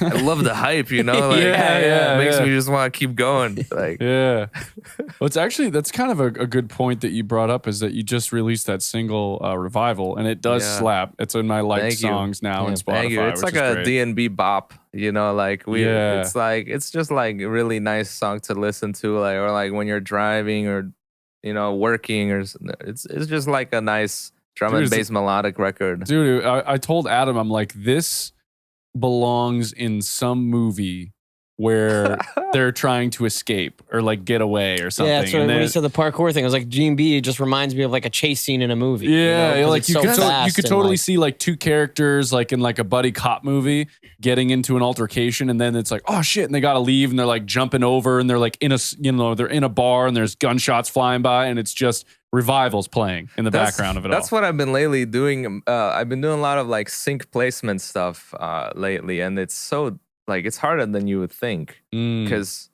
I love the hype, Like, it makes me just want to keep going. Like, well, that's kind of a good point that you brought up, is that you just released that single Revival, and it does slap. It's in my liked songs now in Spotify. Thank you. It's like a D&B bop, like it's just like a really nice song to listen to, like, or like when you're driving or working, or it's just like a nice drum and bass melodic record. Dude, I told Adam, I'm like, this belongs in some movie where they're trying to escape or like get away or something. Yeah, that's right. When you said the parkour thing, I was like, G&B, it just reminds me of like a chase scene in a movie. Yeah, like you could totally see like two characters like in like a buddy cop movie getting into an altercation, and then it's like, oh shit, and they gotta leave, and they're like jumping over, and they're like in a they're in a bar, and there's gunshots flying by, and it's just Revival's playing in the background of it all. That's what I've been lately doing. I've been doing a lot of like sync placement stuff lately, and it's so like it's harder than you would think, because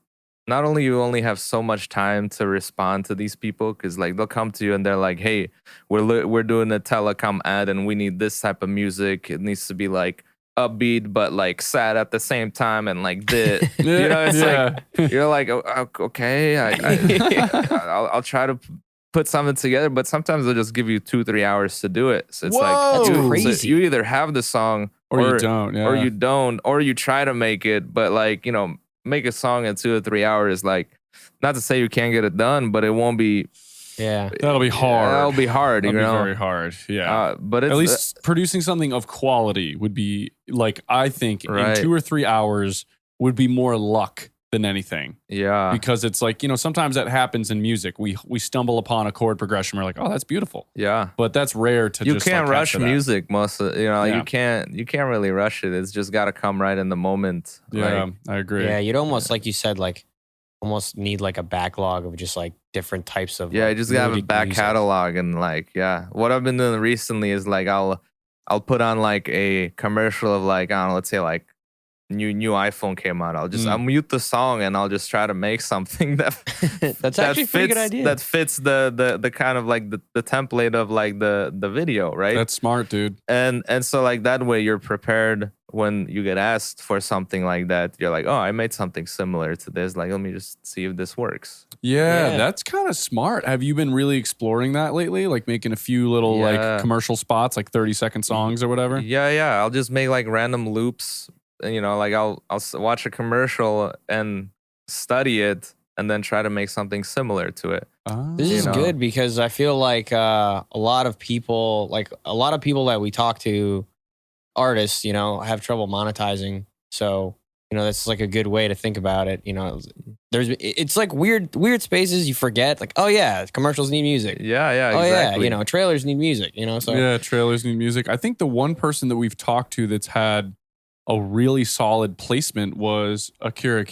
not only you only have so much time to respond to these people, because like they'll come to you and they're like, hey, we're doing a telecom ad and we need this type of music. It needs to be like upbeat but like sad at the same time, and like it's like you're like, okay, I'll try to put something together, but sometimes they'll just give you 2-3 hours to do it. So it's that's crazy. So you either have the song or you don't, or you try to make it, but like, make a song in 2 or 3 hours. Like, not to say you can't get it done, but it won't be. Yeah, that'll be hard. That'll be hard. That'll be very hard. Yeah, but at least producing something of quality would be like, I think in 2 or 3 hours would be more luck than anything. Yeah, because it's like, sometimes that happens in music. We stumble upon a chord progression. We're like, oh, that's beautiful. Yeah, but that's rare to. You can't rush music. Most of you can't really rush it. It's just got to come right in the moment. Yeah, I agree. Yeah, you'd almost, like you said, like almost need like a backlog of just like different types of. Yeah, you just gotta have a back catalog, and like, what I've been doing recently is like I'll put on like a commercial of like, I don't know, let's say like new iPhone came out. I'll mute the song and I'll just try to make something that that's actually a pretty good idea. That fits the kind of like the template of like the video, right? That's smart, dude. And so like that way you're prepared when you get asked for something like that. You're like, oh, I made something similar to this. Like, let me just see if this works. Yeah, that's kind of smart. Have you been really exploring that lately? Like making a few little like commercial spots, like 30-second songs or whatever? Yeah. I'll just make like random loops. And, like I'll watch a commercial and study it and then try to make something similar to it. This is good because I feel like a lot of people that we talk to, artists, have trouble monetizing. So, that's like a good way to think about it. It's like weird spaces you forget. Like, oh yeah, commercials need music. Yeah, oh exactly. Yeah, trailers need music. So yeah, trailers need music. I think the one person that we've talked to that's had a really solid placement was Akira.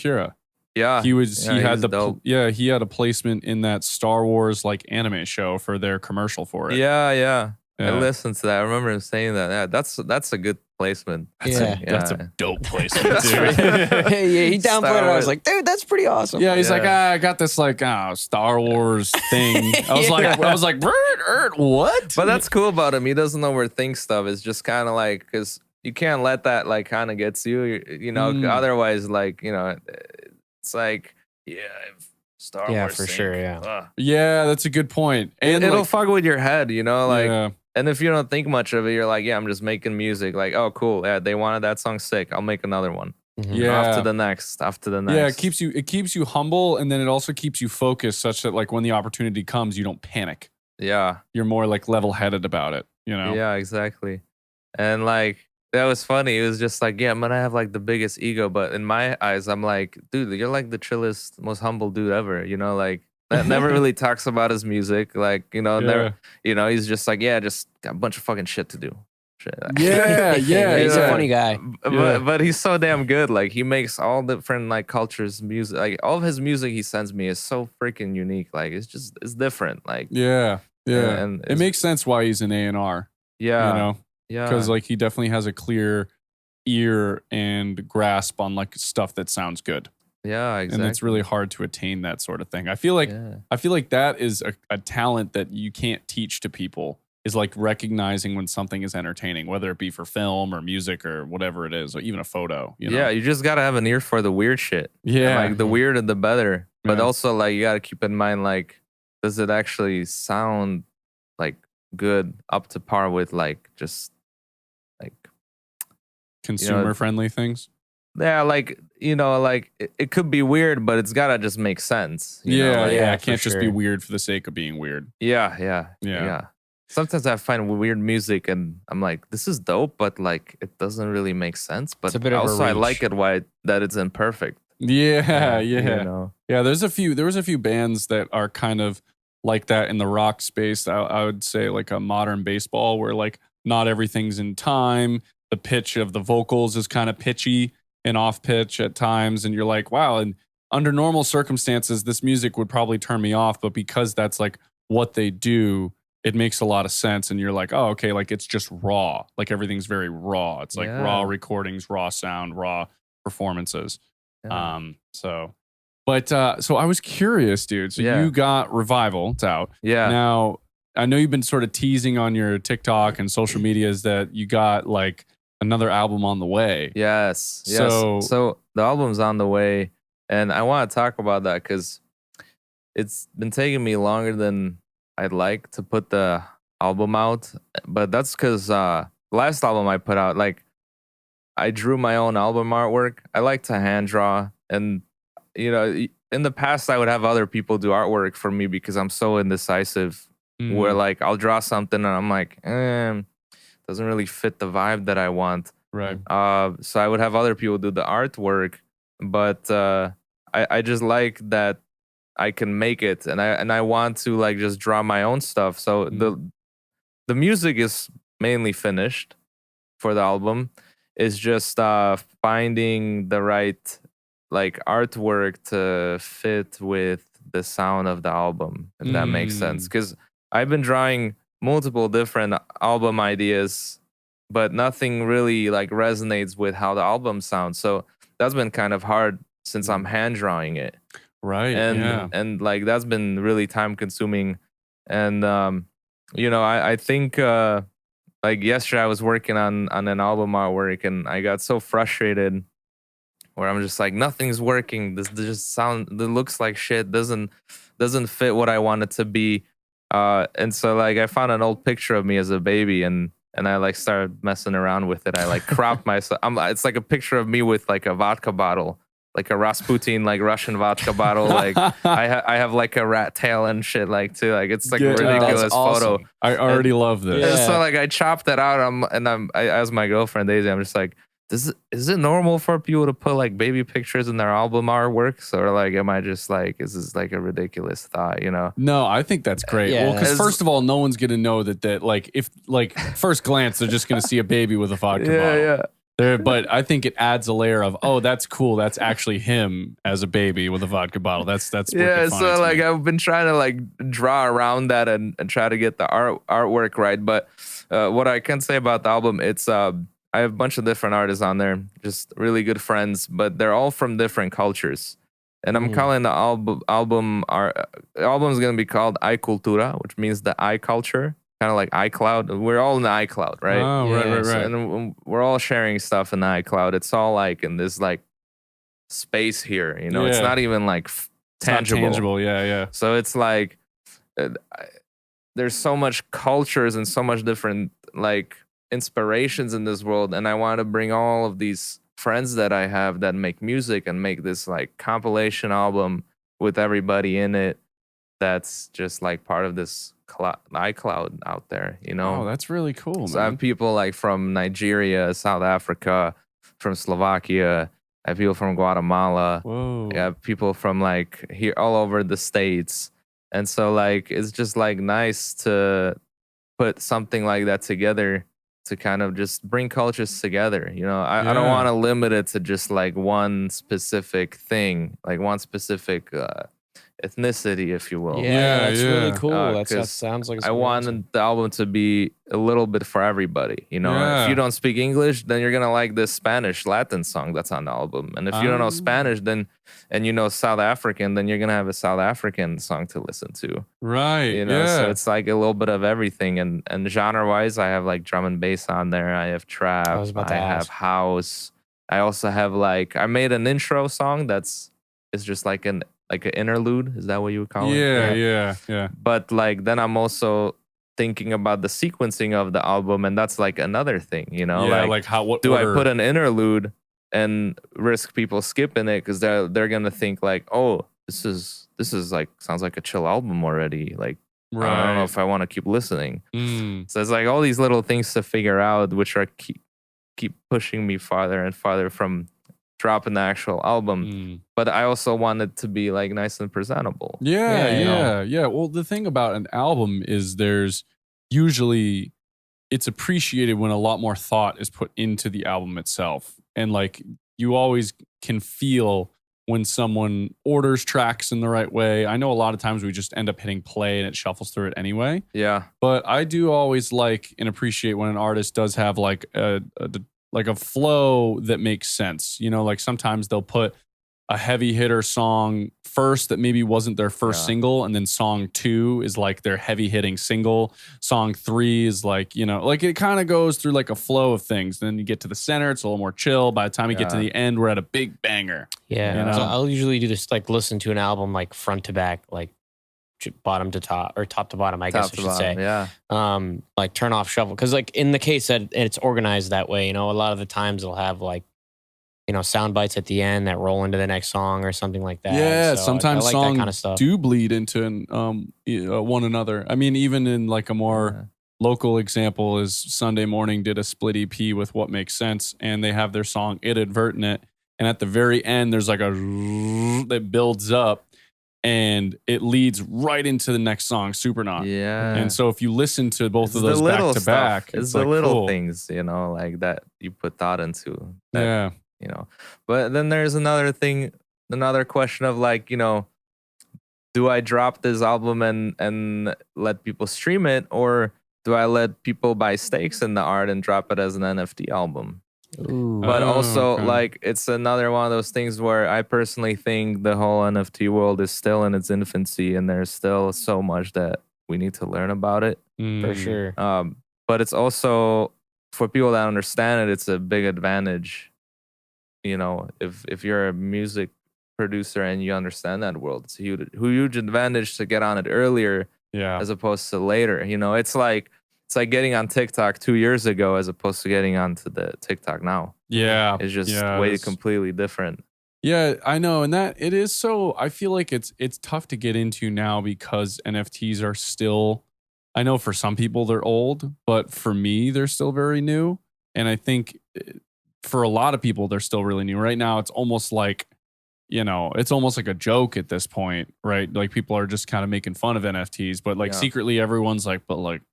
Yeah, he had a placement in that Star Wars like anime show for their commercial for it. Yeah. I listened to that. I remember him saying that. Yeah, that's a good placement. That's a dope placement, dude. He downplayed it. I was like, dude, that's pretty awesome. Yeah, he's like, I got this like Star Wars thing. I was like, what? But that's cool about him. He doesn't overthink stuff. It's just kind of like, because you can't let that like kind of gets you. Otherwise, like, it's like, Star Wars. For sure. Yeah. Yeah, that's a good point. And it'll fuck with your head, And if you don't think much of it, you're like, I'm just making music. Like, oh, cool. Yeah, they wanted that song, sick. I'll make another one. Mm-hmm. Yeah. Off to the next. Yeah, it keeps you humble, and then it also keeps you focused, such that like when the opportunity comes, you don't panic. Yeah. You're more like level-headed about it. Yeah, exactly. And like, that was funny. It was just like, I'm gonna have like the biggest ego, but in my eyes, I'm like, dude, you're like the chillest, most humble dude ever. Like that never really talks about his music. Like, never. He's just like, just got a bunch of fucking shit to do. Yeah. He's a funny guy. But he's so damn good. Like he makes all different like cultures music. Like all of his music he sends me is so freaking unique. Like it's different. Like and it makes sense why he's an A&R. Yeah. Yeah, because like he definitely has a clear ear and grasp on like stuff that sounds good. Yeah, exactly. And it's really hard to attain that sort of thing. I feel like that is a talent that you can't teach to people, is like recognizing when something is entertaining, whether it be for film or music or whatever it is, or even a photo. Yeah, you just gotta have an ear for the weird shit. Yeah, and like the weirder the better. But also like you gotta keep in mind, like, does it actually sound like good, up to par with like just like consumer friendly things? Yeah, like, like it could be weird, but it's gotta just make sense. It can't just be weird for the sake of being weird. Yeah. Sometimes I find weird music and I'm like, this is dope, but like it doesn't really make sense. But it's a bit also I like it that it's imperfect. Yeah. Yeah, there was a few bands that are kind of like that in the rock space. I would say like a Modern Baseball, where like not everything's in time. The pitch of the vocals is kind of pitchy and off pitch at times. And you're like, wow. And under normal circumstances, this music would probably turn me off. But because that's like what they do, it makes a lot of sense. And you're like, oh, okay. Like it's just raw. Like everything's very raw. It's like raw recordings, raw sound, raw performances. Yeah. So I was curious, dude. So you got Revival. It's out. Yeah. Now, I know you've been sort of teasing on your TikTok and social medias that you got like another album on the way. Yes. So the album's on the way, and I want to talk about that because it's been taking me longer than I'd like to put the album out, but that's because last album I put out, like, I drew my own album artwork. I like to hand draw, and in the past I would have other people do artwork for me because I'm so indecisive. Where like I'll draw something and I'm like, doesn't really fit the vibe that I want. Right. So I would have other people do the artwork, but I just like that I can make it, and I want to like just draw my own stuff. So the music is mainly finished for the album. It's just finding the right like artwork to fit with the sound of the album, if that makes sense. Because I've been drawing multiple different album ideas, but nothing really like resonates with how the album sounds. So that's been kind of hard since I'm hand drawing it. Right. And like that's been really time consuming. And I think like yesterday I was working on an album artwork, and I got so frustrated where I'm just like, nothing's working. This just sound, it looks like shit. Doesn't fit what I want it to be. And so like I found an old picture of me as a baby, and I like started messing around with it. I like cropped myself. It's like a picture of me with like a vodka bottle, like a Rasputin, like Russian vodka bottle. Like I have like a rat tail and shit like too. Like it's like a ridiculous photo. I already love this. Yeah. So like I chopped that out. I asked my girlfriend Daisy, I'm just like, is it normal for people to put like baby pictures in their album artworks, or like am I just like, is this like a ridiculous thought, No, I think that's great. Yeah. Well, because first of all, no one's gonna know that like if like first glance they're just gonna see a baby with a vodka bottle. But I think it adds a layer of, oh, that's cool. That's actually him as a baby with a vodka bottle. That's yeah. So like I've been trying to like draw around that and try to get the artwork right. But what I can say about the album, it's I have a bunch of different artists on there, just really good friends, but they're all from different cultures. And I'm calling the album is gonna be called I Cultura, which means the I culture. Kind of like iCloud. We're all in the iCloud, right? Oh, right. And we're all sharing stuff in the iCloud. It's all like in this like space here, It's not even like tangible. Not tangible, yeah. So it's like there's so much cultures and so much different like inspirations in this world, and I want to bring all of these friends that I have that make music and make this like compilation album with everybody in it. That's just like part of this iCloud out there, Oh, that's really cool, So man. I have people like from Nigeria, South Africa, from Slovakia. I have people from Guatemala. Whoa. I have people from like here all over the States. And so like it's just like nice to put something like that together to kind of just bring cultures together. I don't want to limit it to just like one specific thing, like one specific ethnicity, if you will. Yeah, that's really cool. That sounds like I wanted the album to be a little bit for everybody. If you don't speak English, then you're gonna like this Spanish Latin song that's on the album. And if you don't know Spanish, then and you know South African, then you're gonna have a South African song to listen to. Right. So it's like a little bit of everything. And genre wise, I have like drum and bass on there. I have trap. I have house. I also have like I made an intro song it's just like an interlude. Is that what you would call it? Yeah. But like then I'm also thinking about the sequencing of the album, and that's like another thing, what do order? I put an interlude and risk people skipping it because they're gonna think like, oh, this is like sounds like a chill album already. Like I don't know if I want to keep listening. So it's like all these little things to figure out, which are keep pushing me farther and farther from dropping the actual album. But I also want it to be like nice and presentable. Yeah. Well, the thing about an album is there's usually it's appreciated when a lot more thought is put into the album itself. And like you always can feel when someone orders tracks in the right way. I know a lot of times we just end up hitting play and it shuffles through it anyway. Yeah. But I do always like and appreciate when an artist does have like a flow that makes sense. Like sometimes they'll put a heavy hitter song first that maybe wasn't their first single, and then song 2 is like their heavy hitting single. Song 3 is like, like it kind of goes through like a flow of things. Then you get to the center, it's a little more chill. By the time we get to the end, we're at a big banger. Yeah. So I'll usually do this, like listen to an album like front to back, like bottom to top, or top to bottom, I guess I should say. Yeah. Like turn off shuffle. Because like in the case that it's organized that way, a lot of the times it'll have like, sound bites at the end that roll into the next song or something like that. Yeah, so sometimes I like songs that kind of stuff. do bleed into one another. I mean, even in like a more local example is Sunday Morning did a split EP with What Makes Sense, and they have their song Inadvertent, and at the very end there's like a that builds up, and it leads right into the next song, Supernaut. Yeah. And so if you listen to both of those back to back, it's the little things, like that you put thought into. That, but then there's another question of like, do I drop this album and let people stream it, or do I let people buy stakes in the art and drop it as an NFT album? Ooh. But also like it's another one of those things where I personally think the whole NFT world is still in its infancy, and there's still so much that we need to learn about it. For sure. But it's also, for people that understand it, it's a big advantage. If you're a music producer and you understand that world, it's a huge advantage to get on it earlier, as opposed to later. It's like getting on TikTok 2 years ago as opposed to getting onto the TikTok now. Yeah, it's just way completely different. Yeah, I know, and that it is so. I feel like it's tough to get into now because NFTs are still. I know for some people they're old, but for me they're still very new, and I think for a lot of people they're still really new. Right now, it's almost like, it's almost like a joke at this point, right? Like people are just kind of making fun of NFTs, but like secretly everyone's like, but like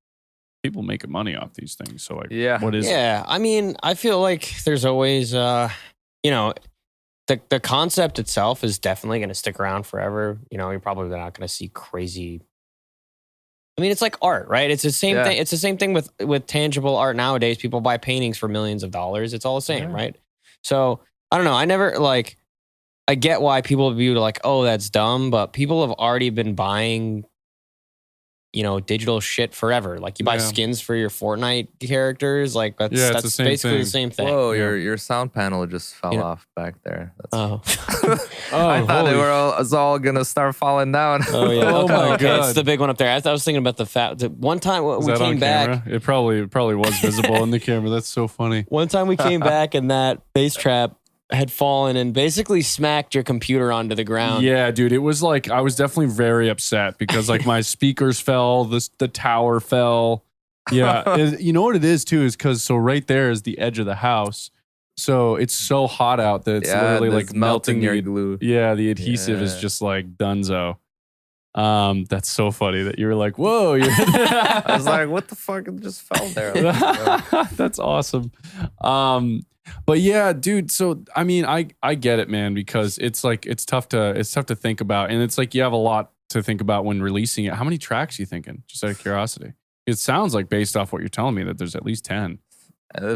people making money off these things. So like, what is? Yeah, I mean, I feel like there's always, the concept itself is definitely going to stick around forever. You're probably not going to see crazy. I mean, it's like art, right? It's the same thing. It's the same thing with tangible art nowadays. People buy paintings for millions of dollars. It's all the same, right? So I don't know. I get why people view like, oh, that's dumb, but people have already been buying, digital shit forever. Like you buy skins for your Fortnite characters. Like that's basically the same thing. Whoa, your sound panel just fell off back there. I thought it was all gonna start falling down. Oh yeah. Okay. It's the big one up there. I was thinking about the fact that one time we came back. It probably was visible in the camera. That's so funny. One time we came back and that bass trap had fallen and basically smacked your computer onto the ground. Yeah, dude, it was like I was definitely very upset because like my speakers fell, the tower fell. Yeah, you know what it is too is because right there is the edge of the house, so it's so hot out that it's literally like melting your glue. Yeah, the adhesive is just like dunzo. That's so funny that you were like, whoa. I was like, what the fuck? It just fell there. That's awesome. But yeah, dude. So I mean, I get it, man, because it's like it's tough to think about, and it's like you have a lot to think about when releasing it. How many tracks are you thinking? Just out of curiosity, it sounds like based off what you're telling me that there's at least 10.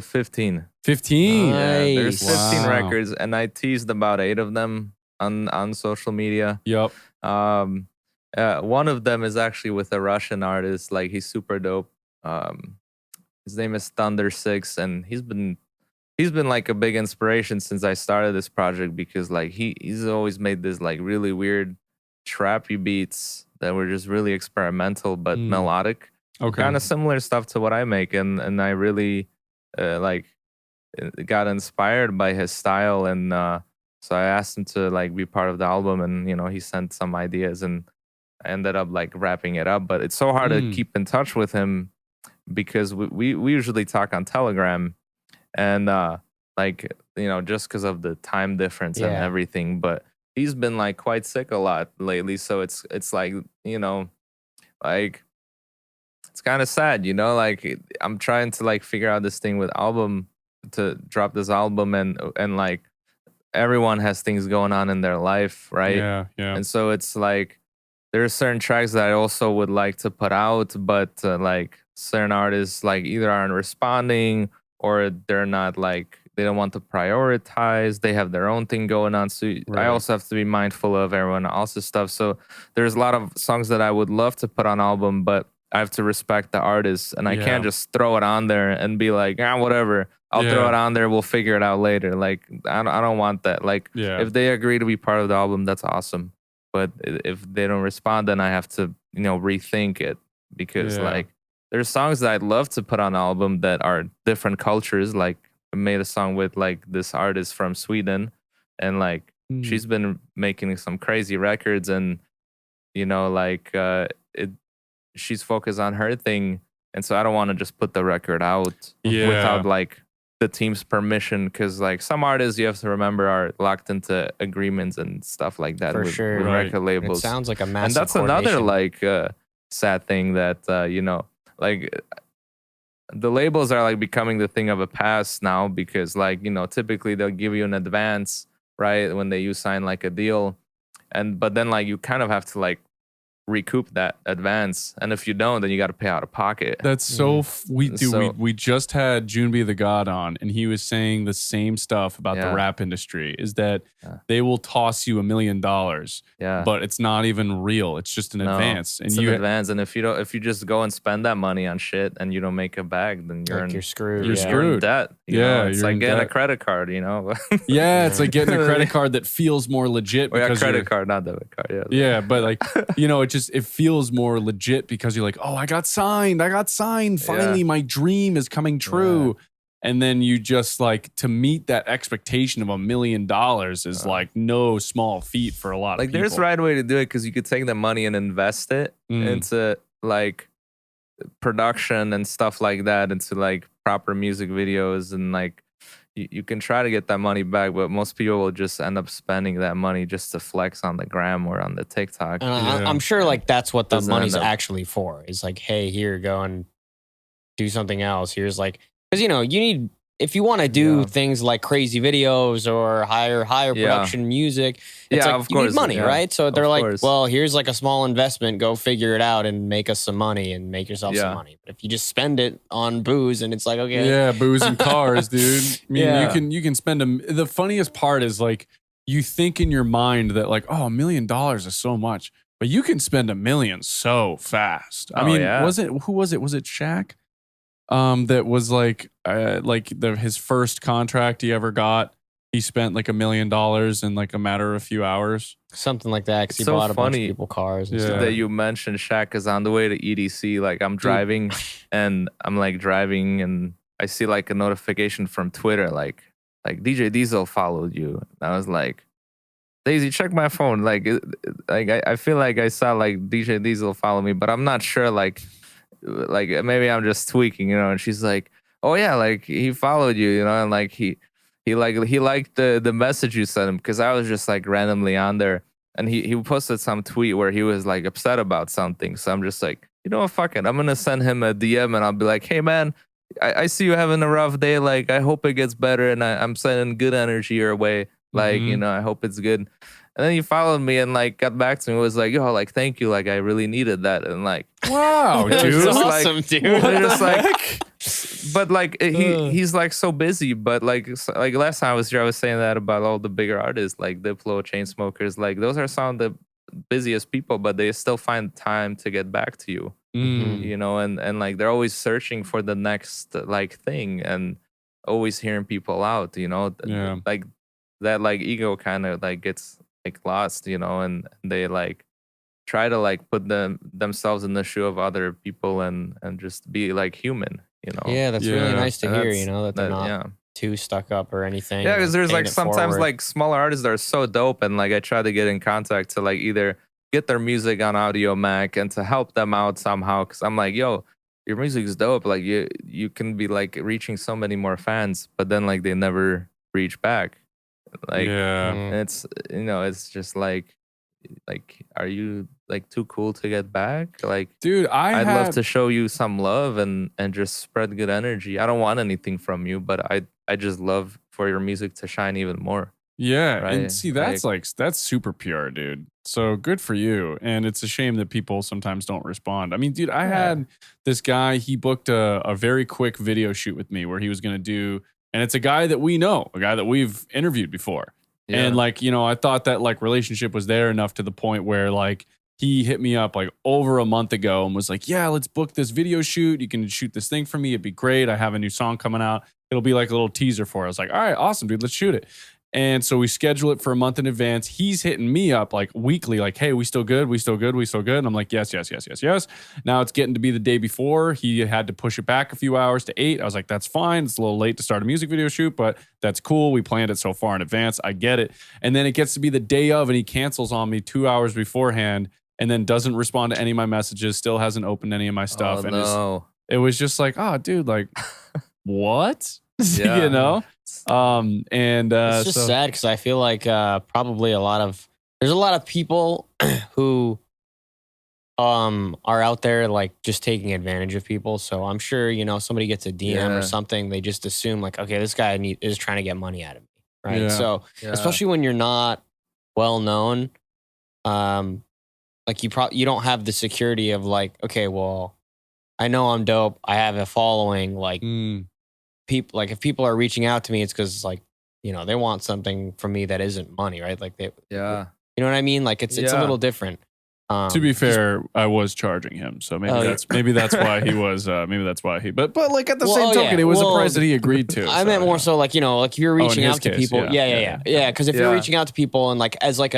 15. 15. Nice. Yeah, there's 15 records, and I teased about 8 of them on social media. Yep. One of them is actually with a Russian artist. Like he's super dope. His name is Thunder 6, and he's been like a big inspiration since I started this project because like he's always made this like really weird trappy beats that were just really experimental but melodic. Okay. Kind of similar stuff to what I make, and I really got inspired by his style, and so I asked him to like be part of the album, and he sent some ideas, and I ended up like wrapping it up. But it's so hard to keep in touch with him because we usually talk on Telegram. And just because of the time difference and everything, but he's been like quite sick a lot lately, so it's like like it's kind of sad, like I'm trying to like figure out this thing with to drop this album, and like everyone has things going on in their life, right? Yeah. And so it's like there are certain tracks that I also would like to put out, but like certain artists like either aren't responding or they're not like they don't want to prioritize. They have their own thing going on. So I also have to be mindful of everyone else's stuff. So there's a lot of songs that I would love to put on album, but I have to respect the artist, and I can't just throw it on there and be like, whatever. I'll throw it on there. We'll figure it out later. Like, I don't want that. Like, if they agree to be part of the album, that's awesome. But if they don't respond, then I have to, rethink it, because like there's songs that I'd love to put on an album that are different cultures. Like, I made a song with like this artist from Sweden, and like she's been making some crazy records, and she's focused on her thing, and so I don't want to just put the record out without like the team's permission, because like some artists, you have to remember, are locked into agreements and stuff like that with record labels. It sounds like a massive and that's another like sad thing that like the labels are like becoming the thing of a past now, because like typically they'll give you an advance right when you sign like a deal, but then like you kind of have to like recoup that advance, and if you don't, then you got to pay out of pocket. That's so we just had June Be the God on, and he was saying the same stuff about the rap industry, is that they will toss you $1 million, but it's not even real. It's just an advance, and it's an advance. And if you just go and spend that money on shit and you don't make it back, then you're screwed. You're You're in debt. It's like getting debt. a credit card. It's like getting a credit card that feels more legit. Because credit card, not debit card. Yeah, but like it feels more legit because you're like, oh, I got signed. Finally, my dream is coming true. And then you just like, to meet that expectation of $1 million is like no small feat for a lot of people. There's a right way to do it, because you could take the money and invest it into like production and stuff like that, into like proper music videos, and like you can try to get that money back, but most people will just end up spending that money just to flex on the gram or on the TikTok. And I'm sure like that's what the money's actually for. Is like, hey, here, go and do something else. Here's like, because you need, if you want to do things like crazy videos or higher production music, it's like of you course, need money, right? So they're like, well, here's like a small investment. Go figure it out and make us some money and make yourself some money. But if you just spend it on booze, and it's like, okay, booze and cars, dude. I mean, you can spend the funniest part is like, you think in your mind that like, oh, $1 million is so much, but you can spend $1 million so fast. I mean, who was it? Was it Shaq? That was like his first contract he ever got. He spent like $1 million in like a matter of a few hours, something like that. Because he bought a bunch of people cars. And stuff. That you mentioned Shaq is on the way to EDC. Like I'm driving, and I'm like driving, and I see like a notification from Twitter, like DJ Diesel followed you. And I was like, Daisy, check my phone. Like I feel like I saw like DJ Diesel follow me, but I'm not sure. Like maybe I'm just tweaking, and she's like, oh yeah, like he followed you, and like he liked the message you sent him, because I was just like randomly on there, and he posted some tweet where he was like upset about something. So I'm just like, fuck it, I'm gonna send him a DM, and I'll be like, hey man, I see you having a rough day, like I hope it gets better, and I'm sending good energy your way, like I hope it's good. And then he followed me and like got back to me, was like, yo, like thank you, like I really needed that. And like, wow, dude, that's awesome, like, dude. Just like, but like he's like so busy. But like last time I was here, I was saying that about all the bigger artists like Diplo, Chainsmokers. Like those are some of the busiest people, but they still find time to get back to you. And like they're always searching for the next like thing, and always hearing people out. Like that like ego kind of like gets like lost, and they like try to like put themselves in the shoe of other people and just be like human, Yeah, that's really nice to hear, that they're not too stuck up or anything. Yeah, because there's like sometimes like smaller artists that are so dope, and like I try to get in contact to like either get their music on Audio Mac and to help them out somehow, because I'm like, yo, your music is dope, like you can be like reaching so many more fans, but then like they never reach back. Like it's it's just like are you like too cool to get back? Like, dude, I'd love to show you some love and just spread good energy. I don't want anything from you, but I just love for your music to shine even more. Yeah, right? And see, that's that's super pure, dude. So good for you. And it's a shame that people sometimes don't respond. I mean, dude, I had this guy, he booked a very quick video shoot with me where he was going to do And it's a guy that we know, a guy that we've interviewed before. Yeah. And like, you know, I thought that like relationship was there enough to the point where like he hit me up like over a month ago and was like, yeah, let's book this video shoot. You can shoot this thing for me. It'd be great. I have a new song coming out. It'll be like a little teaser for it. I was like, all right, awesome, dude, let's shoot it. And so we schedule it for a month in advance. He's hitting me up like weekly, like, hey, we still good? We still good? We still good? And I'm like, yes. Now it's getting to be the day before. He had to push it back a few hours to 8. I was like, that's fine. It's a little late to start a music video shoot, but that's cool. We planned it so far in advance. I get it. And then it gets to be the day of and he cancels on me 2 hours beforehand and then doesn't respond to any of my messages, still hasn't opened any of my stuff. Oh, and no. It was just like, oh, dude, like, what? Yeah. You know? It's just sad because I feel like probably there's a lot of people who are out there like just taking advantage of people. So I'm sure, you know, somebody gets a DM or something, they just assume like, okay, this guy is trying to get money out of me, right? Yeah. So especially when you're not well known, like you don't have the security of like, okay, well, I know I'm dope, I have a following, like people, like if people are reaching out to me, it's because like, you know, they want something from me that isn't money, right? Like you know what I mean? Like it's a little different. To be fair, I was charging him, so maybe that's why he was but like at the same token, it was a price that he agreed to. I meant more so like, you know, like if you're reaching out to people, because if you're reaching out to people and like as like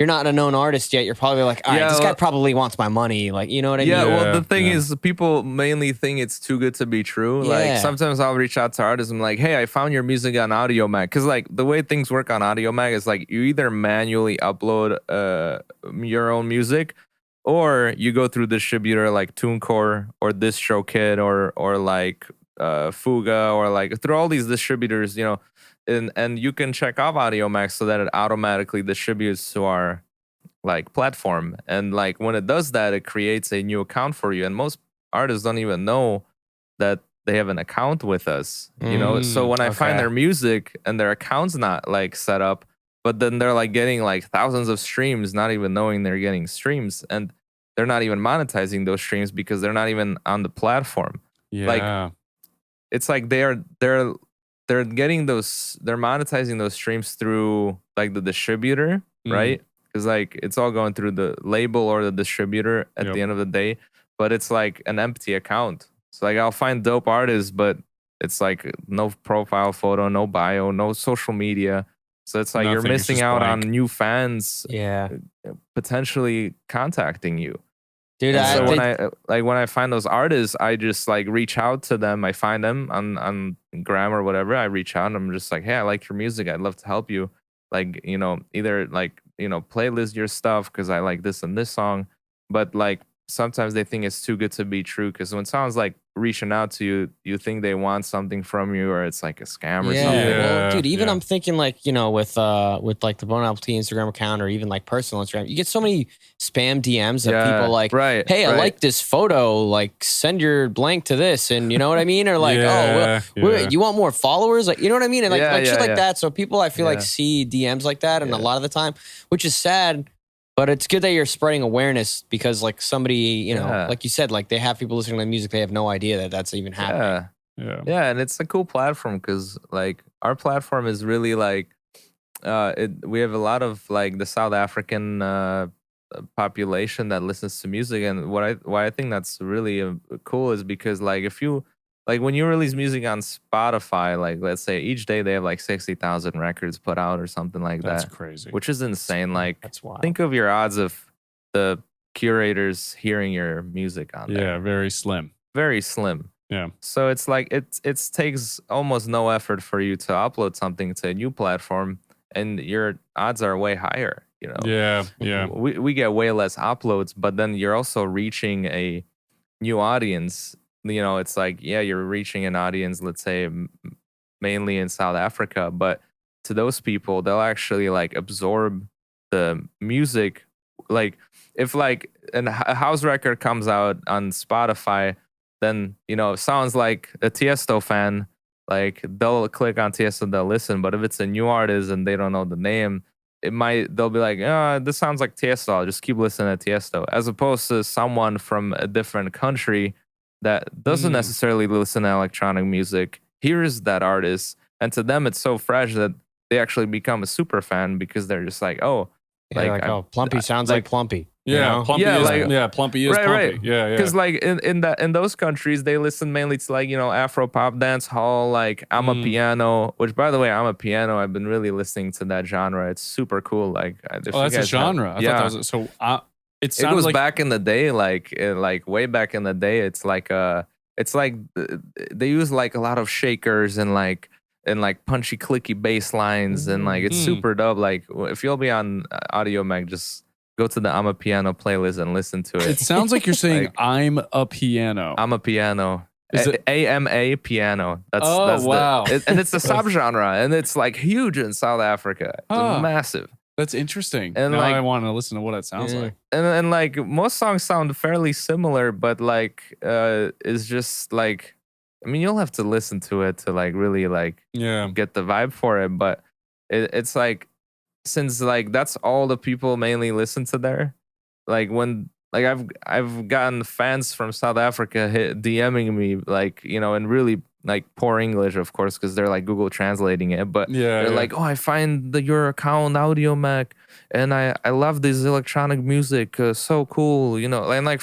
you're not a known artist yet, you're probably like, all right, this guy probably wants my money. Like, you know what I mean? Yeah, well, the thing is, people mainly think it's too good to be true. Like, sometimes I'll reach out to artists and I'm like, hey, I found your music on Audio Mag. Because, like, the way things work on Audio Mag is, like, you either manually upload your own music or you go through distributor like TuneCore or DistroKid or like Fuga or, like, through all these distributors, you know. And you can check off Audio Max so that it automatically distributes to our like platform. And like when it does that, it creates a new account for you. And most artists don't even know that they have an account with us, you know? So when I find their music and their account's not like set up, but then they're like getting like thousands of streams, not even knowing they're getting streams. And they're not even monetizing those streams because they're not even on the platform. Yeah. Like it's like they're getting they're monetizing those streams through like the distributor, right? Because like it's all going through the label or the distributor at the end of the day, but it's like an empty account. So like I'll find dope artists, but it's like no profile photo, no bio, no social media. So it's like you're missing out on new fans potentially contacting you. Dude, so when I find those artists, I just like reach out to them. I find them on Gram or whatever. I reach out and I'm just like, hey, I like your music. I'd love to help you. Like, you know, either like, you know, playlist your stuff because I like this and this song. But like sometimes they think it's too good to be true because when someone's like reaching out to you, you think they want something from you or it's like a scam or something. Well, dude, even I'm thinking like, you know, with like the Bone Apple Tea Instagram account or even like personal Instagram, you get so many spam DMs of people like, hey, I like this photo, like send your blank to this. And you know what I mean? Or like, you want more followers? Like, you know what I mean? And like shit like that. So people, I feel like see DMs like that. And a lot of the time, which is sad, but it's good that you're spreading awareness because like somebody, you know, like you said, like they have people listening to music. They have no idea that that's even happening. Yeah. And it's a cool platform because like our platform is really like, we have a lot of like the South African population that listens to music. And why I think that's really cool is because like if you, like when you release music on Spotify, like let's say each day they have like 60,000 records put out or something like that. That's crazy. Which is insane. Like that's wild. Think of your odds of the curators hearing your music on there. Yeah, very slim. Very slim. Yeah. So it's like it takes almost no effort for you to upload something to a new platform and your odds are way higher, you know. Yeah. We get way less uploads, but then you're also reaching a new audience. You know, it's like, you're reaching an audience, let's say mainly in South Africa, but to those people, they'll actually like absorb the music. Like if like a house record comes out on Spotify, then, you know, it sounds like a Tiesto fan, like they'll click on Tiesto, they'll listen. But if it's a new artist and they don't know the name, they'll be like, this sounds like Tiesto, I'll just keep listening to Tiesto. As opposed to someone from a different country that doesn't necessarily listen to electronic music, hears that artist and to them it's so fresh that they actually become a super fan because they're just like, oh, oh, Plumpy sounds like Plumpy. Yeah, Plumpy is Plumpy. Right. Yeah. Because like in those countries, they listen mainly to like, Afro pop, dance hall, like I'm a piano. Which, by the way, I'm a piano. I've been really listening to that genre. It's super cool. Like, that's a genre. I thought that was so. It goes back in the day, like way back in the day. It's like they use like a lot of shakers and like punchy clicky bass lines and like it's super dope. Like if you'll be on Audio Mag, just go to the I'm a Piano playlist and listen to it. It sounds like you're saying I'm a piano. I'm a piano. Is it AMA piano? That's wow. And it's a subgenre and it's like huge in South Africa. It's massive. That's interesting. And now like, I want to listen to what it sounds like. And like most songs sound fairly similar, but like it's just like, I mean, you'll have to listen to it to like really like get the vibe for it. But it's like, since like that's all the people mainly listen to there, like when like I've gotten fans from South Africa DMing me like, and really like poor English, of course, because they're like Google translating it, but they're like, oh, I find your account Audio Mac and I love this electronic music, so cool, and like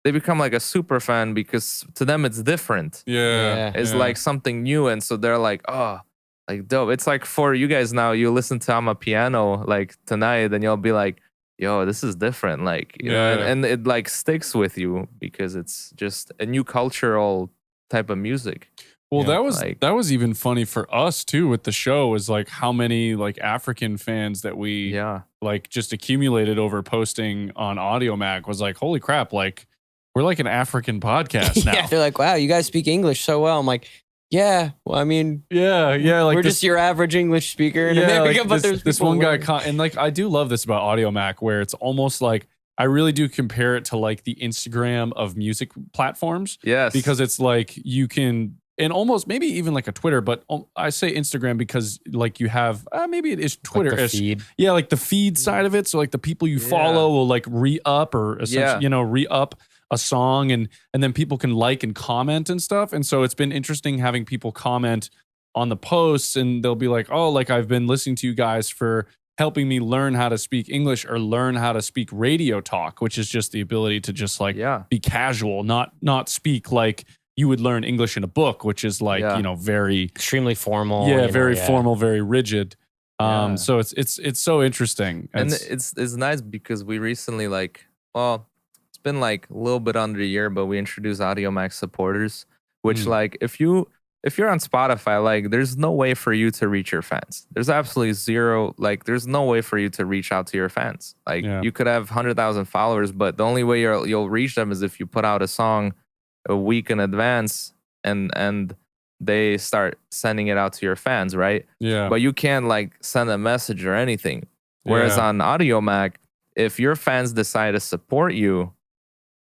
they become like a super fan because to them it's different. It's like something new, and so they're like, oh, like dope. It's like for you guys now, you listen to I'm a Piano like tonight, and you'll be like, yo, this is different, like and it like sticks with you because it's just a new cultural type of music. Well, that was even funny for us too with the show, is like how many like African fans that we like just accumulated over posting on Audio Mac was like, holy crap, like we're like an African podcast now. Yeah, they're like, wow, you guys speak English so well. I'm like, yeah, well, I mean, like we're just your average English speaker in America, like but there's this one guy, and like I do love this about Audio Mac, where it's almost like I really do compare it to like the Instagram of music platforms. Yes, because it's like you can. And almost maybe even like a Twitter, but I say Instagram because like you have, maybe it is Twitter-ish. Like the feed. Yeah, like the feed side of it. So like the people you follow will like re-up or essentially, re-up a song and then people can like and comment and stuff. And so it's been interesting having people comment on the posts and they'll be like, oh, like I've been listening to you guys for helping me learn how to speak English or learn how to speak radio talk, which is just the ability to just like be casual, not speak like you would learn English in a book, which is like, very extremely formal. Yeah, very formal, very rigid. So it's so interesting. And it's nice because we recently it's been like a little bit under a year, but we introduced Audio Max supporters, which like if you're on Spotify, like there's no way for you to reach your fans. There's absolutely zero, like there's no way for you to reach out to your fans. Like you could have 100,000 followers, but the only way you'll reach them is if you put out a song a week in advance and they start sending it out to your fans, right? Yeah. But you can't like send a message or anything. Whereas on Audio Mac, if your fans decide to support you,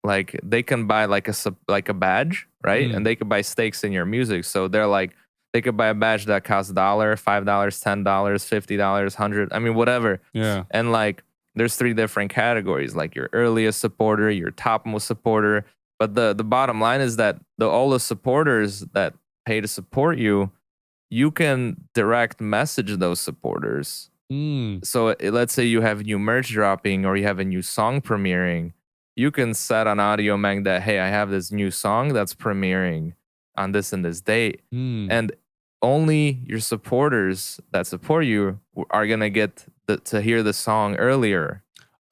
like they can buy like a badge, right? And they can buy stakes in your music. So they're like, they could buy a badge that costs $1, $5, $10, $50, $100. I mean, whatever. Yeah. And like, there's 3 different categories, like your earliest supporter, your topmost supporter. But the bottom line is that all the supporters that pay to support you, you can direct message those supporters. So let's say you have new merch dropping or you have a new song premiering. You can set on Audio Mag that, hey, I have this new song that's premiering on this and this date. And only your supporters that support you are going to get to hear the song earlier.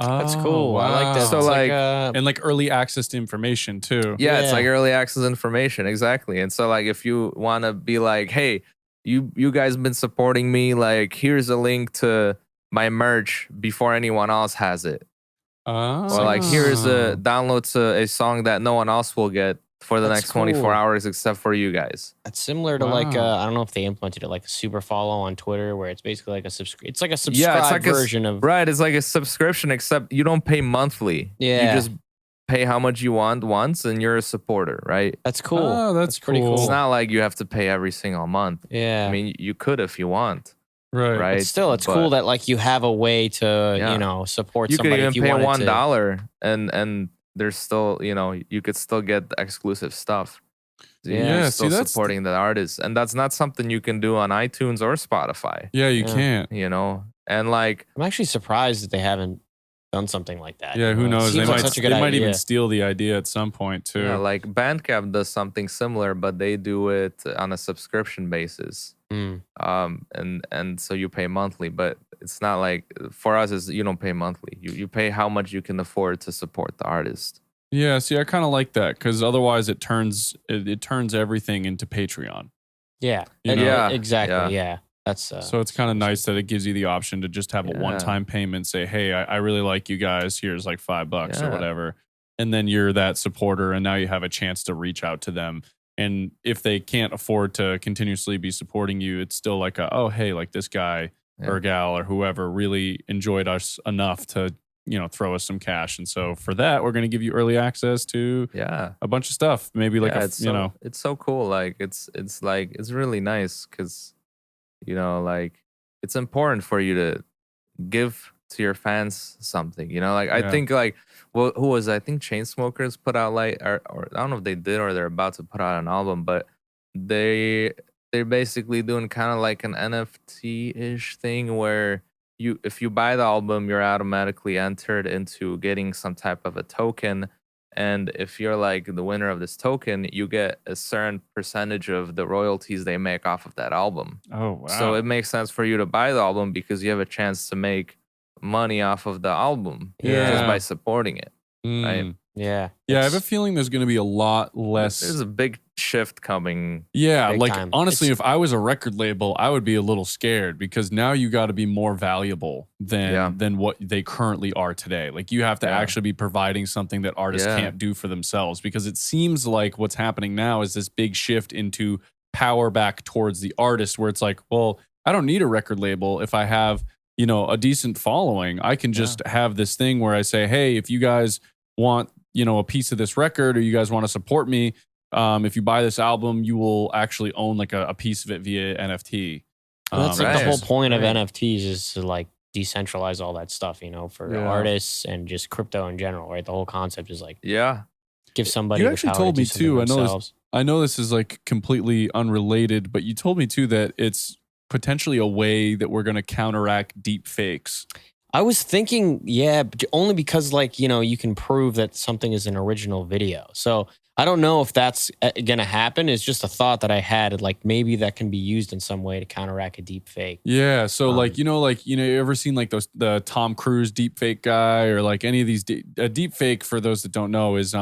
That's cool. Wow. I like that. So and like early access to information too. Yeah, it's like early access information. Exactly. And so like if you want to be like, hey, you guys been supporting me, like here's a link to my merch before anyone else has it. Or like here's a download to a song that no one else will get for the next 24 hours except for you guys. It's similar to like I don't know if they implemented it like a super follow on Twitter where it's basically like a it's like a subscribe version of it's like a subscription except you don't pay monthly. You just pay how much you want once and you're a supporter, right? That's cool. Oh, that's pretty cool. It's not like you have to pay every single month. Yeah. I mean, you could if you want. Right. But still, it's cool that like you have a way to, support somebody. You could even pay $1 and there's still, you could still get the exclusive stuff. You're still supporting the artist, and that's not something you can do on iTunes or Spotify. Yeah, you can't. You know, and like I'm actually surprised that they haven't done something like that. Yeah, who knows? They might even steal the idea at some point too. Yeah, like Bandcamp does something similar, but they do it on a subscription basis. And so you pay monthly, but it's not like for us is you don't pay monthly. You pay how much you can afford to support the artist. Yeah, see, I kind of like that because otherwise it turns everything into Patreon. Yeah, exactly. Yeah. That's so it's kind of nice that it gives you the option to just have a one-time payment. Say, hey, I really like you guys. Here's like $5 or whatever, and then you're that supporter, and now you have a chance to reach out to them. And if they can't afford to continuously be supporting you, it's still like oh, hey, like this guy or gal or whoever really enjoyed us enough to throw us some cash, and so for that we're going to give you early access to a bunch of stuff. Maybe like it's so cool. Like it's really nice because. Like it's important for you to give to your fans something, like I think like, well, who was, I think Chainsmokers put out like, or I don't know if they did or they're about to put out an album, but they're basically doing kind of like an NFT-ish thing where if you buy the album, you're automatically entered into getting some type of a token. And if you're like the winner of this token, you get a certain percentage of the royalties they make off of that album. Oh, wow. So it makes sense for you to buy the album because you have a chance to make money off of the album just by supporting it. Right? Yeah. Yeah, I have a feeling there's going to be a lot less. There's a big shift coming. Yeah, like time. Honestly, if I was a record label, I would be a little scared because now you got to be more valuable than what they currently are today. Like you have to actually be providing something that artists can't do for themselves, because it seems like what's happening now is this big shift into power back towards the artist, where it's like, well, I don't need a record label if I have, a decent following. I can just have this thing where I say, hey, if you guys want a piece of this record, or you guys want to support me, if you buy this album, you will actually own like a piece of it via NFT. That's like the whole point of NFTs is to like decentralize all that stuff, for artists and just crypto in general, right? The whole concept is like give somebody. You actually told me too. I know this is like completely unrelated, but you told me too that it's potentially a way that we're going to counteract deep fakes. I was thinking, but only because you can prove that something is an original video. So I don't know if that's going to happen. It's just a thought that I had, like maybe that can be used in some way to counteract a deep fake. Yeah. So you ever seen like the Tom Cruise deep fake guy, or like any of these a deep fake, for those that don't know, is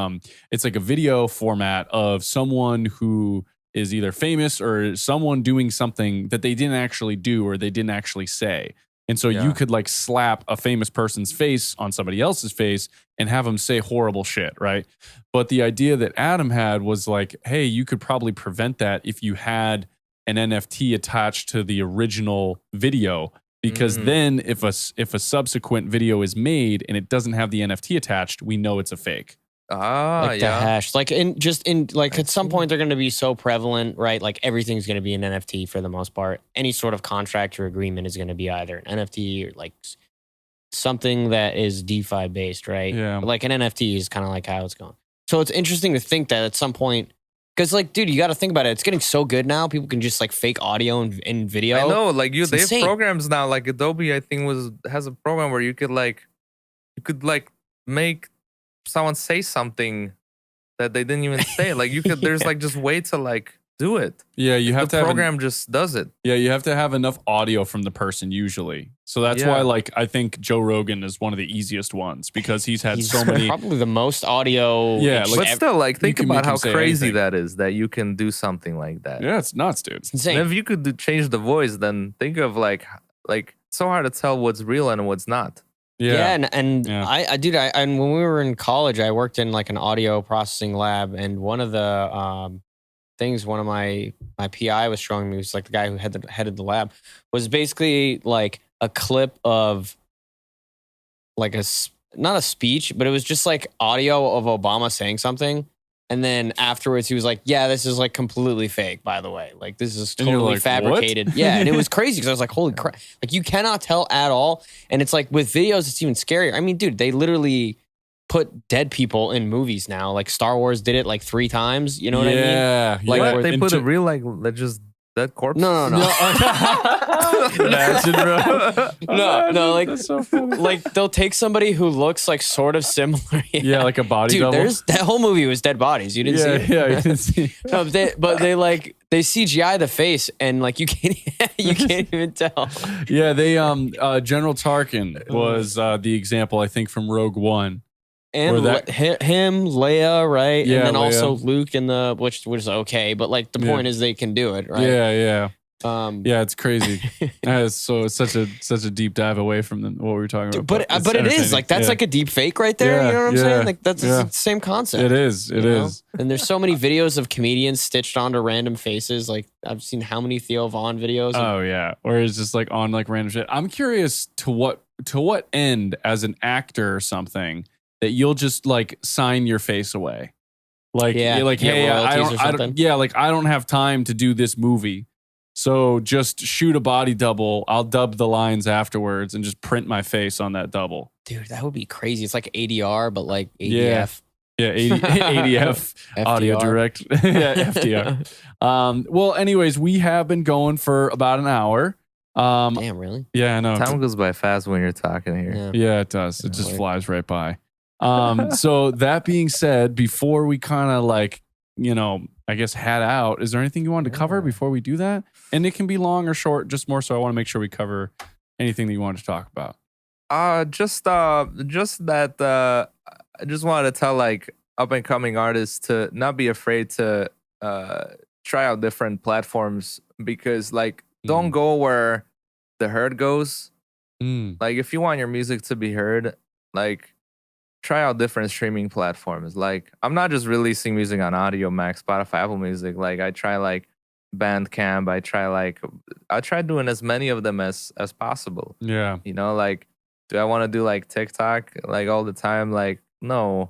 it's like a video format of someone who is either famous or someone doing something that they didn't actually do or they didn't actually say. And so you could like slap a famous person's face on somebody else's face and have them say horrible shit, right? But the idea that Adam had was like, hey, you could probably prevent that if you had an NFT attached to the original video, because then if a subsequent video is made and it doesn't have the NFT attached, we know it's a fake. Like the hash, at some point they're going to be so prevalent, right? Like everything's going to be an NFT for the most part. Any sort of contract or agreement is going to be either an NFT or like something that is DeFi based, right? Yeah. Like an NFT is kind of like how it's going. So it's interesting to think that at some point, because like, dude, you got to think about it. It's getting so good now. People can just like fake audio and video. I know, like they have programs now. Like Adobe, I think has a program where you could make someone say something that they didn't even say. Like you could, there's like just way to like do it. Yeah, you have the program just does it. Yeah, you have to have enough audio from the person usually. So that's why like I think Joe Rogan is one of the easiest ones, because he's so many, probably the most audio. Yeah, but still, like think about how crazy that is that you can do something like that. Yeah, it's nuts, dude. It's insane. And if you could change the voice, then think of like it's so hard to tell what's real and what's not. Yeah, and when we were in college, I worked in like an audio processing lab, and one of the things one of my PI was showing me, was like the guy who headed the lab, was basically like a clip of like not a speech, but it was just like audio of Obama saying something. And then afterwards, he was like, yeah, this is like completely fake, by the way. Like, this is totally like, fabricated. What? Yeah. And it was crazy because I was like, holy crap. Like, you cannot tell at all. And it's like with videos, it's even scarier. I mean, dude, they literally put dead people in movies now. Like Star Wars did it like 3 times. You know what I mean? Yeah. Like they put a real like just dead corpse. No. Imagine, bro. No. Like that's so funny. Like they'll take somebody who looks like sort of similar. Yeah, like a body double. That whole movie was dead bodies. You didn't see it. Yeah, you didn't see. No, they CGI the face and like you can't even tell. Yeah, they General Tarkin was the example I think from Rogue One. And him, Leia, right? Yeah, and then Leia. also Luke in the which is okay, but like the point is they can do it, right? Yeah. Yeah, it's crazy. It's such a deep dive away from what we were talking about. But it is like that's like a deep fake right there. You know what I'm saying? Like that's the same concept. It is. It is. And there's so many videos of comedians stitched onto random faces. Like I've seen how many Theo Vaughn videos. Oh yeah, or it's just like on like random shit. I'm curious to what end as an actor or something that you'll just like sign your face away. Like you're like, hey, I don't have time to do this movie. So just shoot a body double. I'll dub the lines afterwards and just print my face on that double. Dude, that would be crazy. It's like ADR, but like ADF. Yeah, ADF, audio direct. Yeah, FDR. Well, anyways, we have been going for about an hour. Damn, really? Yeah, I know. Time goes by fast when you're talking here. Yeah, it does. It just flies right by. So that being said, before we kind of like, I guess head out, is there anything you wanted to cover before we do that? And it can be long or short, just more so I want to make sure we cover anything that you wanted to talk about. Just that I just wanted to tell like up and coming artists to not be afraid to try out different platforms, because like don't go where the herd goes. Like if you want your music to be heard, like try out different streaming platforms. Like I'm not just releasing music on Audio Max, Spotify, Apple Music. Like I try like Bandcamp. I try doing as many of them as possible. Yeah. Like do I want to do like TikTok like all the time? Like no.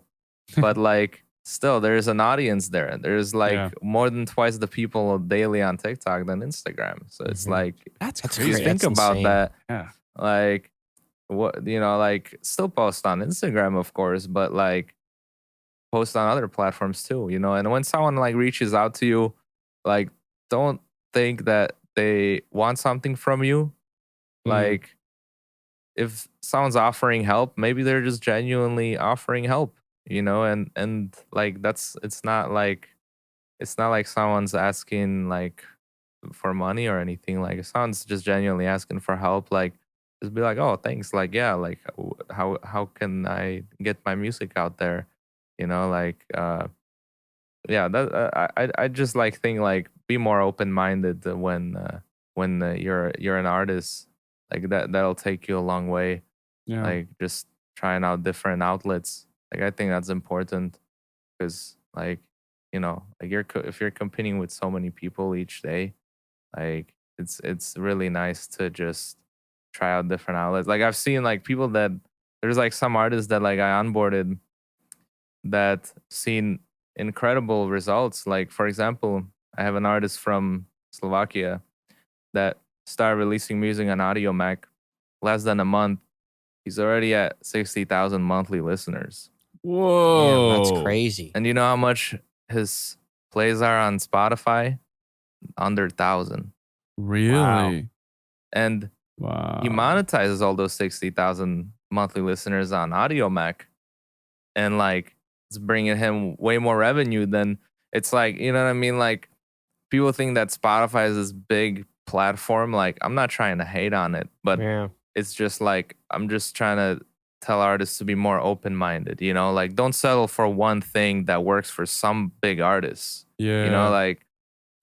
But like still there's an audience there. There's like more than twice the people daily on TikTok than Instagram. So it's like that's crazy. That's think about insane. that. Yeah. Like what like still post on Instagram of course, but like post on other platforms too, and when someone like reaches out to you, like don't think that they want something from you. Like if someone's offering help, maybe they're just genuinely offering help, and like it's not like someone's asking like for money or anything. Like if someone's just genuinely asking for help, like just be like, oh, thanks. Like, yeah, like how can I get my music out there? Like, I just like think like be more open minded when you're an artist. Like that'll take you a long way. Yeah. Like just trying out different outlets. Like I think that's important because like like if you're competing with so many people each day, like it's really nice to just try out different outlets. Like I've seen like people that there's like some artists that like I onboarded that seen incredible results. Like for example, I have an artist from Slovakia that started releasing music on Audio Mac. Less than a month, he's already at 60,000 monthly listeners. Whoa, damn, that's crazy. And you know how much his plays are on Spotify? Under 1,000. Really? Wow. And wow, he monetizes all those 60,000 monthly listeners on Audio Mac, and like it's bringing him way more revenue than it's like, you know what I mean? Like people think that Spotify is this big platform. Like I'm not trying to hate on it, but it's just like I'm just trying to tell artists to be more open-minded, like don't settle for one thing that works for some big artists. Like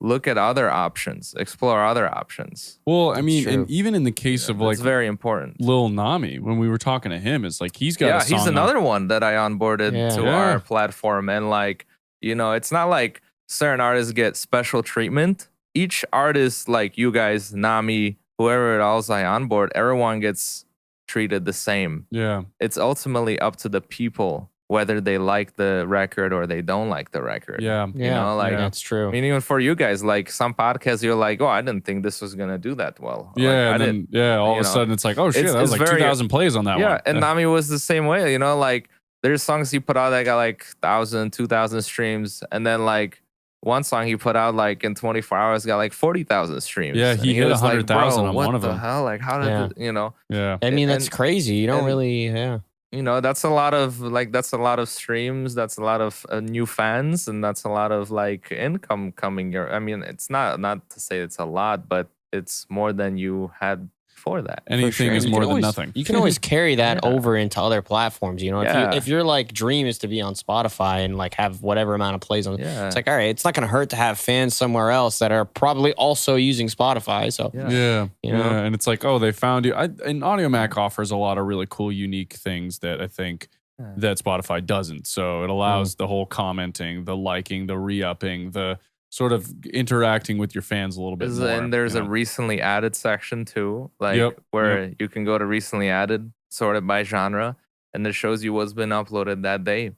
look at other options, explore other options. Well, I mean, and even in the case of like it's very important. Lil Nami, when we were talking to him, it's like he's got a song he's another one that I onboarded to our platform, and like it's not like certain artists get special treatment. Each artist, like you guys, Nami, whoever else I onboard, everyone gets treated the same. Yeah, it's ultimately up to the people whether they like the record or they don't like the record. Yeah. That's true. I mean, even for you guys, like some podcasts, you're like, oh, I didn't think this was gonna do that well. Yeah, like, all of a sudden it's like, oh shit, that was like 2,000 plays on that one. Yeah, and Nami was the same way. Like there's songs he put out that got like 1,000, 2,000 streams, and then like one song he put out like in 24 hours got like 40,000 streams. Yeah, he hit 100,000 on one of them. What the hell? Like, how did you know? Yeah, I mean, that's crazy. You don't really, You know, that's a lot of streams. That's a lot of new fans, and that's a lot of like income coming your. I mean, it's not to say it's a lot, but it's more than you had before that. Anything is more than nothing. You can always carry that over into other platforms. You know, if your like dream is to be on Spotify and like have whatever amount of plays on, it's like, all right, it's not going to hurt to have fans somewhere else that are probably also using Spotify. So and it's like, oh, they found you. And AudioMac offers a lot of really cool, unique things that I think that Spotify doesn't. So it allows the whole commenting, the liking, the re-upping, the sort of interacting with your fans a little bit more. And there's a recently added section too, like where you can go to recently added, sorted by genre, and it shows you what's been uploaded that day.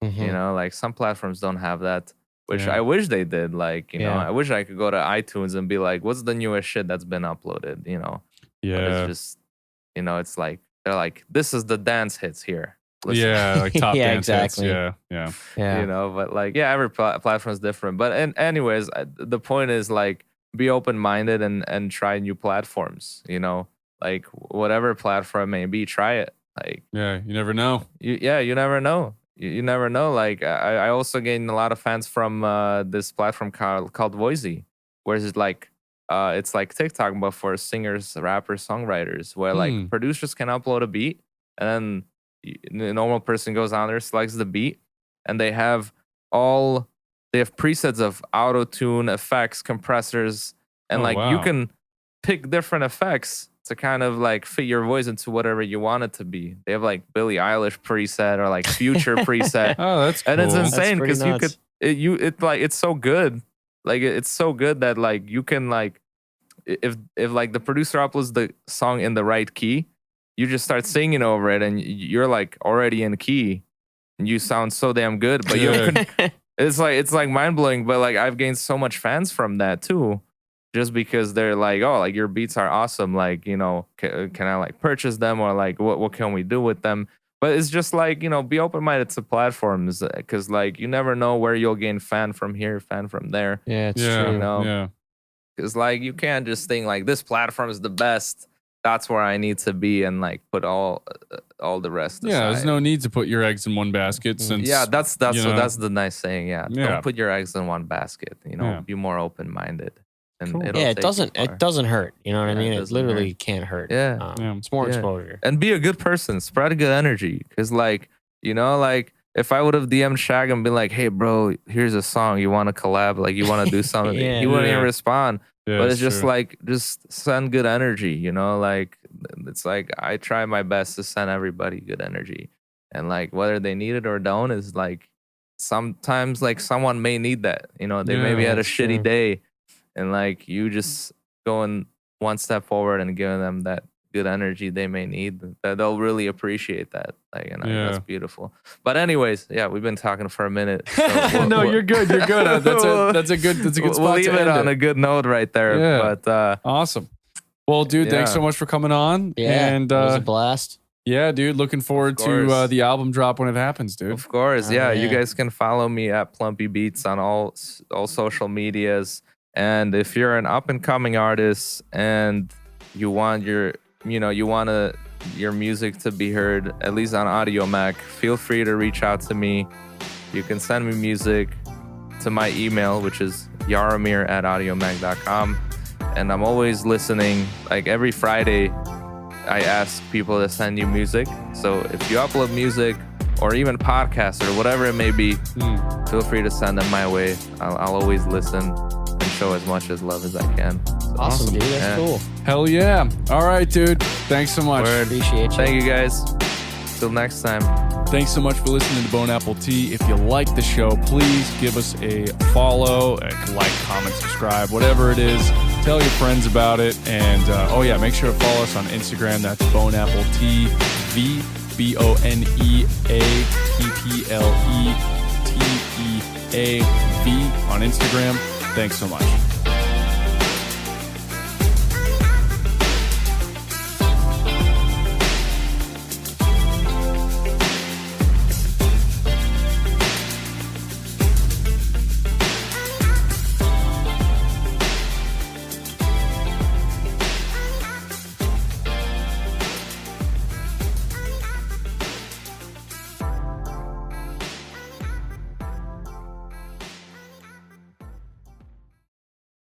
You know, like some platforms don't have that, which I wish they did. Like, you know, I wish I could go to iTunes and be like, what's the newest shit that's been uploaded, you know? Yeah. But it's just, you know, it's like, they're like, this is the dance hits here. Listen. Yeah, like top dance exactly. hits. Yeah. You know, but like, every platform is different. But anyways, the point is like, be open-minded and try new platforms. You know, like whatever platform may be, try it. Like, you never know. You never know. You never know. Like, I also gained a lot of fans from this platform called Voisey, where it's like TikTok, but for singers, rappers, songwriters, where like producers can upload a beat and then the normal person goes on there, selects the beat, and they have presets of auto tune effects, compressors, and you can pick different effects to kind of like fit your voice into whatever you want it to be. They have like Billie Eilish preset or like Future preset. Oh, that's cool. And it's insane because it's so good. Like it's so good that like you can like if like the producer uploads the song in the right key, you just start singing over it, and you're like already in key, and you sound so damn good. But it's like mind blowing. But like I've gained so much fans from that too, just because they're like, oh, like your beats are awesome. Like, you know, can I like purchase them, or like what can we do with them? But it's just like, you know, be open minded to platforms, because like you never know where you'll gain fan from here, fan from there. Yeah, it's true. You know, because like you can't just think like this platform is the best. That's where I need to be, and like put all the rest aside. There's no need to put your eggs in one basket. Since that's the nice saying. Don't put your eggs in one basket. You know, be more open minded. And cool. It doesn't hurt. You know what I mean? It literally can't hurt. It's more exposure. And be a good person. Spread good energy. Because like, you know, like if I would have DM'd Shag and been like, hey bro, here's a song, you want to collab, like you want to do something, he wouldn't even respond. But it's just like, just send good energy, you know, like it's like I try my best to send everybody good energy, and like whether they need it or don't is like sometimes like someone may need that, you know, they maybe had a shitty day, and like you just going one step forward and giving them that good energy they may need, that they'll really appreciate that. Like, and that's beautiful. But anyways, we've been talking for a minute. So no, you're good. You're good. That's a good spot. We'll leave it on a good note right there. Yeah. But awesome. Well, dude, thanks so much for coming on. Yeah, and it was a blast. Yeah, dude, looking forward to the album drop when it happens, dude. Of course, you guys can follow me at Plumpy Beats on all social medias. And if you're an up and coming artist and you want your music to be heard, at least on AudioMac, feel free to reach out to me. You can send me music to my email, which is yaromir@audiomac.com. And I'm always listening. Like every Friday, I ask people to send you music. So if you upload music or even podcasts or whatever it may be, feel free to send them my way. I'll always listen and show as much as love as I can. So, awesome, dude. That's cool. Hell yeah. All right, dude. Thanks so much. Appreciate you. Thank you, guys. Till next time. Thanks so much for listening to Bone Apple Tea. If you like the show, please give us a follow, like, comment, subscribe, whatever it is. Tell your friends about it. And, make sure to follow us on Instagram. That's Bone Apple TV, BoneAppleTeav on Instagram. Thanks so much.